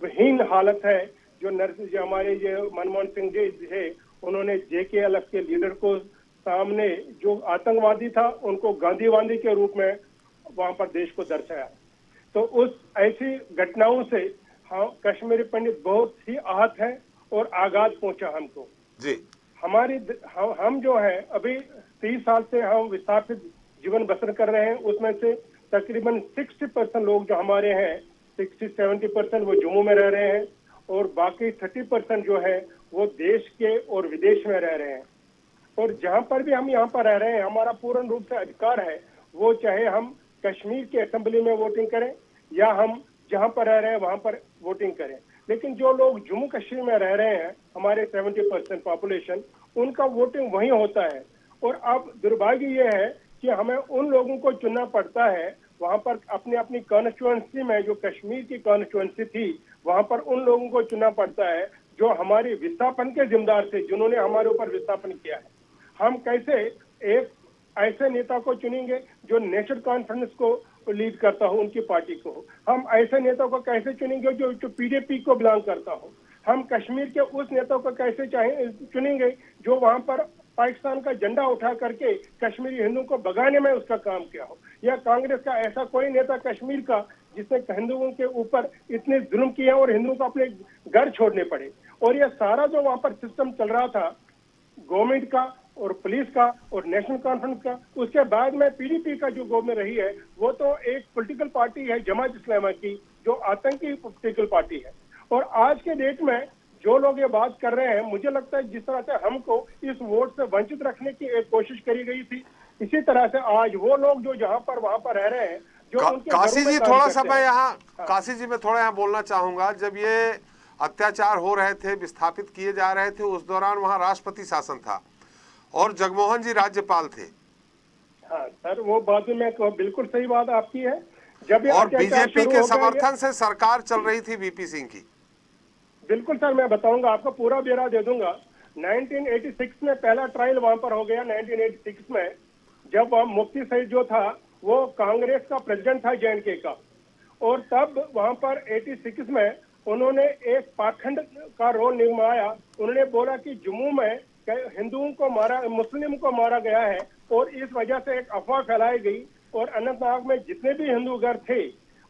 हीन हालत है, जो हमारे जो मनमोहन सिंह जी है, उन्होंने JKLF के लीडर को सामने जो आतंकवादी था उनको गांधीवादी के रूप में वहां पर देश को दर्शाया। तो उस ऐसी घटनाओं से कश्मीरी पंडित बहुत ही आहत है और आघात पहुंचा हमको जी। हम जो है अभी 30 साल से हम विस्थापित जीवन बसर कर रहे हैं, उसमें से तकरीबन 60% लोग जो हमारे हैं, 60-70% वो जम्मू में रह रहे हैं और बाकी 30% जो है वो देश के और विदेश में रह रहे हैं। और जहां पर भी हम यहाँ पर रह रहे हैं हमारा पूर्ण रूप से अधिकार है, वो चाहे हम कश्मीर के असेंबली में वोटिंग करें या हम जहां पर रह रहे हैं वहां पर वोटिंग करें। लेकिन जो लोग जम्मू कश्मीर में रह रहे हैं, हमारे 70% पॉपुलेशन, उनका वोटिंग वहीं होता है। और अब दुर्भाग्य ये है कि हमें उन लोगों को चुनना पड़ता है वहां पर अपनी अपनी कॉन्स्टिट्यूएंसी में, जो कश्मीर की कॉन्स्टिट्यूएंसी थी वहां पर उन लोगों को चुनना पड़ता है जो हमारी विस्थापन के जिम्मेदार थे, जिन्होंने हमारे ऊपर विस्थापन किया है। हम कैसे एक ऐसे नेता को चुनेंगे जो नेशनल कॉन्फ्रेंस को लीड करता हो, उनकी पार्टी को? हम ऐसे नेता को कैसे चुनेंगे जो PDP को बिलोंग करता हो? हम कश्मीर के उस नेता को कैसे चुनेंगे जो वहां पर पाकिस्तान का झंडा उठा करके कश्मीरी हिंदुओं को भगाने में उसका काम किया हो? या कांग्रेस का ऐसा कोई नेता कश्मीर का जिसने हिंदुओं के ऊपर इतने जुल्म किए और हिंदुओं को अपने घर छोड़ने पड़े? और यह सारा जो वहां पर सिस्टम चल रहा था गवर्नमेंट का और पुलिस का और नेशनल कॉन्फ्रेंस का, उसके बाद में PDP का जो गवर्नमेंट रही है वो तो एक पॉलिटिकल पार्टी है, जमात इस्लामा की, जो आतंकी पॉलिटिकल पार्टी है। और आज के डेट में जो लोग ये बात कर रहे हैं, मुझे लगता है जिस तरह से हमको इस वोट से वंचित रखने की एक कोशिश करी गई थी, इसी तरह से आज वो लोग जो जहां पर वहां पर रह रहे हैं, जो उनके काशी घरों में जी काम थोड़ा करते सा मैं हैं। यहाँ काशी जी मैं थोड़ा यहाँ बोलना चाहूंगा, जब ये अत्याचार हो रहे थे, विस्थापित किए जा रहे थे, उस दौरान वहाँ राष्ट्रपति शासन था और जगमोहन जी राज्यपाल थे। हाँ सर, वो बात में बिल्कुल सही बात आपकी है। जब ये और अत्याचार बीजेपी शुरू के हो गया, समर्थन से सरकार चल रही थी वीपी सिंह की। बिल्कुल सर, मैं बताऊंगा आपको, पूरा ब्यौरा दे दूंगा। 1986 में पहला ट्रायल वहां पर हो गया। 1986 में जब वह मुफ्ती सईद जो था वो कांग्रेस का प्रेसिडेंट था J&K का, और तब वहां पर 86 में उन्होंने एक पाखंड का रोल निभाया। उन्होंने बोला कि जम्मू में हिंदुओं को मारा, मुस्लिम को मारा गया है, और इस वजह से एक अफवाह फैलाई गई, और अनंतनाग में जितने भी हिंदू घर थे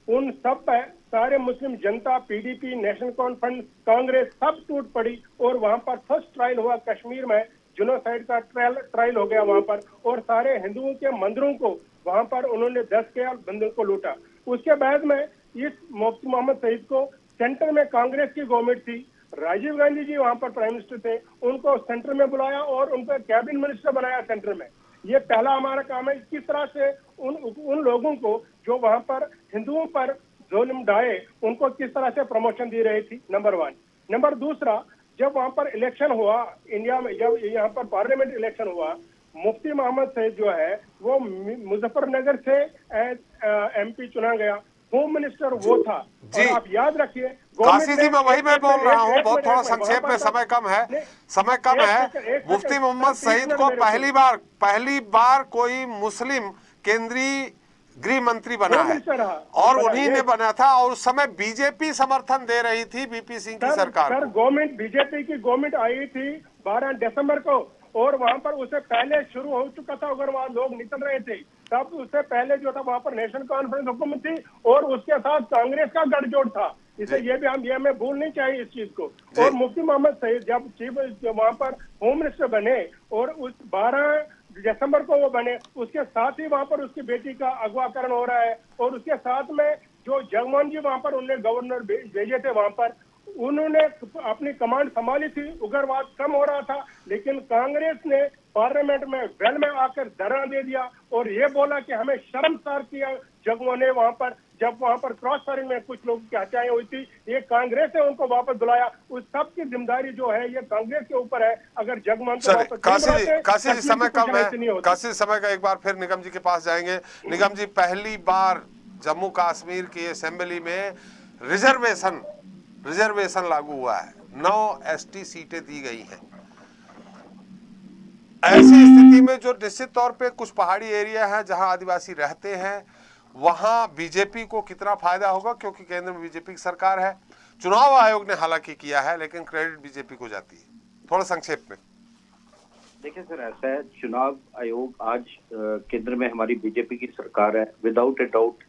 उन सब पर सारे मुस्लिम जनता, PDP, नेशनल कॉन्फ्रेंस, कांग्रेस सब टूट पड़ी, और वहां पर फर्स्ट ट्रायल हुआ कश्मीर में, जिनोसाइड का ट्रायल हो गया वहां पर, और सारे हिंदुओं के मंदिरों को वहां पर उन्होंने 10 के बंदूकों को लूटा। उसके बाद में इस मुफ्ती मोहम्मद सईद को सेंटर में कांग्रेस की गवर्नमेंट थी, राजीव गांधी जी वहां पर प्राइम मिनिस्टर थे, उनको सेंटर में बुलाया और उनको कैबिनेट मिनिस्टर बनाया सेंटर में। ये पहला हमारा काम है, किस तरह से उन लोगों को जो वहां पर हिंदुओं पर जुल्म ढाए, उनको किस तरह से प्रमोशन दी रही थी, नंबर 1। नंबर दूसरा, जब वहां पर इलेक्शन हुआ इंडिया में, जब यहाँ पर पार्लियामेंट इलेक्शन हुआ, मुफ्ती मोहम्मद सईद जो है वो मुजफ्फरनगर से MP चुना गया, होम मिनिस्टर वो था। और आप याद रखिए, काशी जी मैं बोल रहा हूँ, बहुत थोड़ा संक्षेप में, समय कम है, मुफ्ती मोहम्मद सईद को पहली बार कोई मुस्लिम केंद्रीय गृह मंत्री बना है, और उन्हीं ने बना था, और उस समय बीजेपी समर्थन दे रही थी वीपी सिंह की सरकार। सर, गवर्नमेंट, बीजेपी की गवर्नमेंट आई थी 12 दिसंबर को, और वहां पर उससे पहले शुरू हो चुका था, अगर वहां लोग निकल रहे थे तब उससे पहले जो था वहां पर नेशनल कॉन्फ्रेंस हुकूमत थी, और उसके साथ कांग्रेस का गठजोड़ था। इसे ये भी हमें भूलनी चाहिए इस चीज को। और मुफ्ती मोहम्मद सईद जब चीफ वहां पर होम मिनिस्टर बने, और उस 12 दिसंबर को वो बने, उसके साथ ही वहां पर उसकी बेटी का अगवाकरण हो रहा है, और उसके साथ में जो जगमोहन जी वहां पर उन्हें गवर्नर भेजे थे, वहां पर उन्होंने अपनी कमांड संभाली थी, उग्रवाद कम हो रहा था, लेकिन कांग्रेस ने पार्लियामेंट में वेल में आकर धरना दे दिया, और ये बोला कि हमें शर्मसार किया जगमोहन ने वहां पर, जब वहां पर क्रॉस फायरिंग में कुछ लोगों की हत्याएं हुई थी, ये कांग्रेस ने उनको वापस बुलाया। उस सब की जिम्मेदारी जो है ये कांग्रेस के ऊपर है। अगर जगमोहन को वापस काशी जी समय कम है, काशी समय का एक बार फिर निगम जी के पास जाएंगे। निगम जी, पहली बार जम्मू कश्मीर की असेंबली में रिजर्वेशन लागू हुआ है, 9 ST सीटें दी गई हैं। ऐसी स्थिति में जो निश्चित तौर पे कुछ पहाड़ी एरिया है जहां आदिवासी रहते हैं, वहां बीजेपी को कितना फायदा होगा, क्योंकि केंद्र में बीजेपी की सरकार है। चुनाव आयोग ने हालांकि किया है, लेकिन क्रेडिट बीजेपी को जाती है। थोड़ा संक्षेप में देखिए सर, ऐसा है, चुनाव आयोग आज केंद्र में हमारी बीजेपी की सरकार है। विदाउट ए डाउट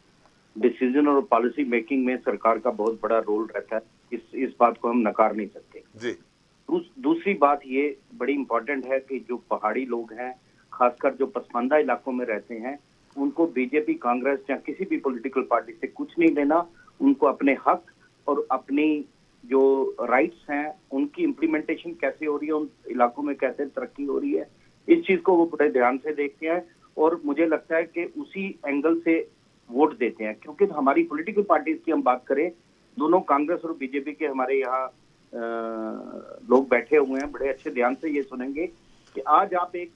डिसीजन और पॉलिसी मेकिंग में सरकार का बहुत बड़ा रोल रहता है, इस बात को हम नकार नहीं सकते जी। दूसरी बात ये बड़ी इंपॉर्टेंट है कि जो पहाड़ी लोग हैं, खासकर जो पसमानदा इलाकों में रहते हैं, उनको बीजेपी, कांग्रेस या किसी भी पॉलिटिकल पार्टी से कुछ नहीं लेना। उनको अपने हक और अपनी जो राइट्स हैं उनकी इम्प्लीमेंटेशन कैसे हो रही है, उन इलाकों में कैसे तरक्की हो रही है, इस चीज को वो बड़े ध्यान से देखते हैं, और मुझे लगता है कि उसी एंगल से वोट देते हैं। क्योंकि हमारी पॉलिटिकल पार्टीज की हम बात करें, दोनों कांग्रेस और बीजेपी के हमारे यहाँ लोग बैठे हुए हैं, बड़े अच्छे ध्यान से ये सुनेंगे कि आज आप एक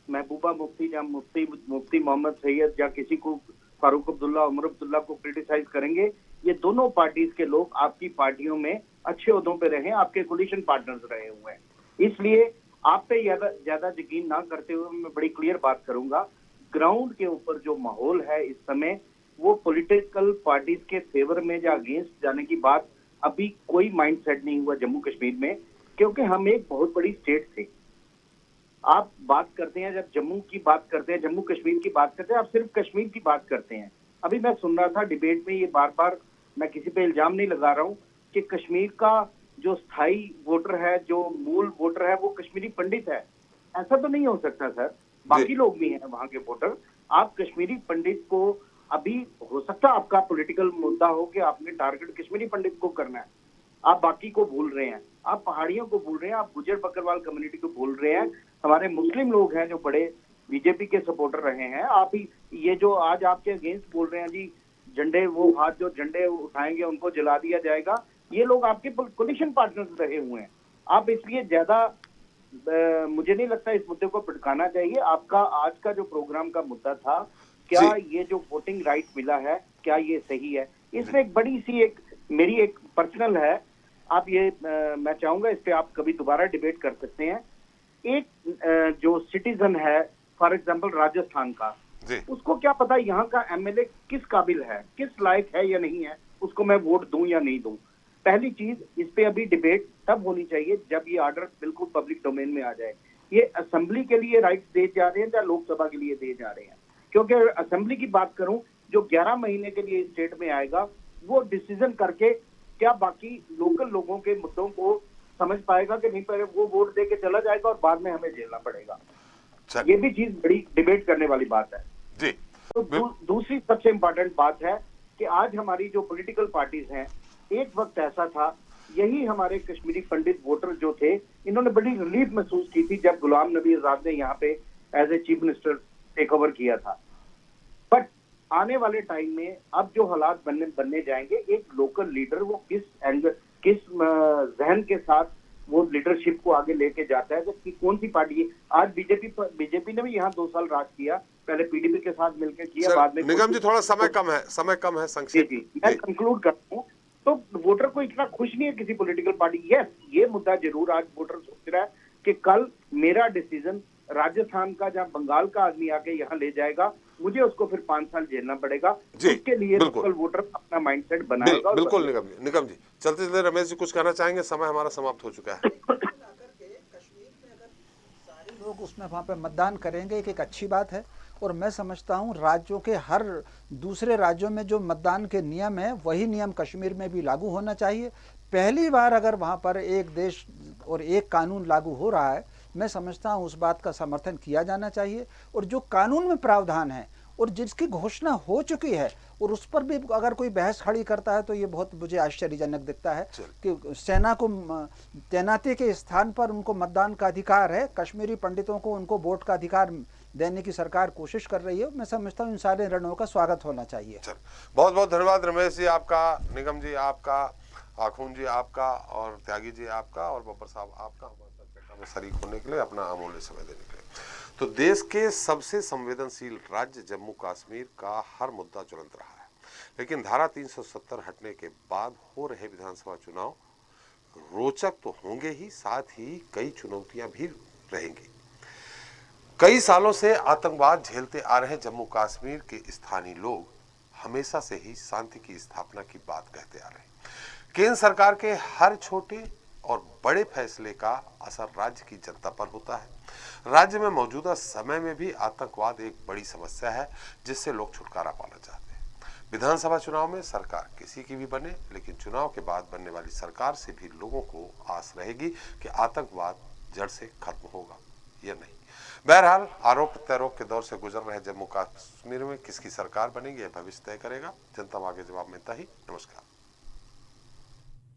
महबूबा मुफ्ती या मुफ्ती मोहम्मद सैयद या किसी को, फारूक अब्दुल्ला, उमर अब्दुल्ला को क्रिटिसाइज करेंगे। ये दोनों पार्टीज के लोग आपकी पार्टियों में अच्छे ओहदों पे रहे, आपके कोलिशन पार्टनर्स रहे हुए हैं, इसलिए आप पे ज्यादा यकीन ना करते हुए मैं बड़ी क्लियर बात करूंगा। ग्राउंड के ऊपर जो माहौल है इस समय, वो पॉलिटिकल पार्टीज के फेवर में या अगेंस्ट जाने की बात अभी कोई माइंडसेट नहीं हुआ जम्मू कश्मीर में, क्योंकि हम एक बहुत बड़ी स्टेट थे। आप बात करते हैं, जब जम्मू की बात करते हैं, जम्मू कश्मीर की बात करते हैं, आप सिर्फ कश्मीर की बात करते हैं। अभी मैं सुन रहा था डिबेट में, ये बार बार, मैं किसी पे इल्जाम नहीं लगा रहा हूँ कि कश्मीर का जो स्थायी वोटर है, जो मूल वोटर है, वो कश्मीरी पंडित है। ऐसा तो नहीं हो सकता सर, बाकी लोग भी हैं वहां के वोटर। आप कश्मीरी पंडित को, अभी हो सकता है आपका पॉलिटिकल मुद्दा हो कि आपने टारगेट कश्मीरी पंडित को करना है, आप बाकी को भूल रहे हैं, आप पहाड़ियों को भूल रहे हैं, आप गुजर बकरवाल कम्युनिटी को भूल रहे हैं, हमारे मुस्लिम लोग हैं जो बड़े बीजेपी के सपोर्टर रहे हैं। आप ही ये जो आज आपके अगेंस्ट बोल रहे हैं जी, झंडे वो हाथ जो झंडे उठाएंगे उनको जला दिया जाएगा, ये लोग आपके कोलिशन पार्टनर्स रहे हुए हैं। आप इसलिए ज्यादा मुझे नहीं लगता इस मुद्दे को भड़काना चाहिए। आपका आज का जो प्रोग्राम का मुद्दा था, क्या ये जो वोटिंग राइट मिला है क्या ये सही है, इसमें एक बड़ी सी एक मेरी एक पर्सनल है, आप ये मैं चाहूंगा इस पे आप कभी दोबारा डिबेट कर सकते हैं। एक जो सिटीजन है फॉर एग्जांपल राजस्थान का, उसको क्या पता यहाँ का एमएलए किस काबिल है, किस लायक है या नहीं है, उसको मैं वोट दूं या नहीं दूं। पहली चीज, इस पे अभी डिबेट तब होनी चाहिए जब ये ऑर्डर बिल्कुल पब्लिक डोमेन में आ जाए। ये असेंबली के लिए राइट्स दे जा रहे हैं या लोकसभा के लिए दे जा रहे हैं? क्योंकि असेंबली की बात करूं, जो 11 महीने के लिए स्टेट में आएगा वो डिसीजन करके क्या बाकी लोकल लोगों के मुद्दों को समझ पाएगा कि नहीं, पहले वो वोट दे के चला जाएगा और बाद में हमें झेलना पड़ेगा। ये भी चीज बड़ी डिबेट करने वाली बात है जी। तो दूसरी सबसे इंपॉर्टेंट बात है कि आज हमारी जो पॉलिटिकल पार्टीज हैं, एक वक्त ऐसा था, यही हमारे कश्मीरी पंडित वोटर जो थे, इन्होंने बड़ी रिलीफ महसूस की थी जब गुलाम नबी आजाद ने यहाँ पे as a chief minister take over किया था। बट आने वाले टाइम में अब जो हालात बनने जाएंगे, एक लोकल लीडर वो किस जहन के साथ वो लीडरशिप को आगे लेके जाता है, कि कौन सी पार्टी। आज बीजेपी ने भी यहाँ 2 साल राज किया, पहले पीडीपी के साथ मिलकर किया, बाद में निगम जी थोड़ा समय कम है संक्षेप मैं कंक्लूड करता हूँ। तो वोटर को इतना खुश नहीं है किसी पॉलिटिकल पार्टी। यस, ये मुद्दा जरूर आज वोटर सोच रहा है कि कल मेरा डिसीजन राजस्थान का जहाँ बंगाल का आदमी आके यहाँ ले जाएगा, मुझे उसको फिर 5 साल झेलना पड़ेगा। इसके लिए लोकल वोटर अपना माइंडसेट बनाएगा। बिल्कुल निगम जी चलते चलते रमेश जी कुछ कहना चाहेंगे? समय हमारा समाप्त हो चुका है। लोग उसमें वहाँ पे मतदान करेंगे, एक अच्छी बात है। और मैं समझता हूँ राज्यों के हर दूसरे राज्यों में जो मतदान के नियम है वही नियम कश्मीर में भी लागू होना चाहिए। पहली बार अगर वहाँ पर एक देश और एक कानून लागू हो रहा है, मैं समझता हूँ उस बात का समर्थन किया जाना चाहिए। और जो कानून में प्रावधान है और जिसकी घोषणा हो चुकी है और उस पर भी अगर कोई बहस खड़ी करता है तो ये बहुत मुझे आश्चर्यजनक दिखता है कि सेना को तैनाती के स्थान पर उनको मतदान का अधिकार है, कश्मीरी पंडितों को उनको वोट का अधिकार देने की सरकार कोशिश कर रही है। मैं समझता हूँ इन सारे निर्णयों का स्वागत होना चाहिए। बहुत बहुत धन्यवाद रमेश जी आपका, निगम जी आपका, आखून जी आपका, और त्यागी जी आपका, और बब्बर साहब आपका हमारे साथ चर्चा में शरीक होने के लिए, अपना अमूल्य समय देने के लिए। तो देश के सबसे संवेदनशील राज्य जम्मू कश्मीर का हर मुद्दा ज्वलंत रहा है, लेकिन धारा 370 हटने के बाद हो रहे विधानसभा चुनाव रोचक तो होंगे ही, साथ ही कई चुनौतियां भी रहेंगी। कई सालों से आतंकवाद झेलते आ रहे जम्मू कश्मीर के स्थानीय लोग हमेशा से ही शांति की स्थापना की बात कहते आ रहे हैं। केंद्र सरकार के हर छोटे और बड़े फैसले का असर राज्य की जनता पर होता है। राज्य में मौजूदा समय में भी आतंकवाद एक बड़ी समस्या है जिससे लोग छुटकारा पाना चाहते हैं। विधानसभा चुनाव में सरकार किसी की भी बने, लेकिन चुनाव के बाद बनने वाली सरकार से भी लोगों को आस रहेगी कि आतंकवाद जड़ से खत्म होगा या नहीं। बहरहाल आरोप प्रत्यारोप के दौर से गुजर रहे जम्मू कश्मीर में किसकी सरकार बनेगी यह भविष्य तय करेगा। जनता मांगे जवाब मिलता ही। नमस्कार।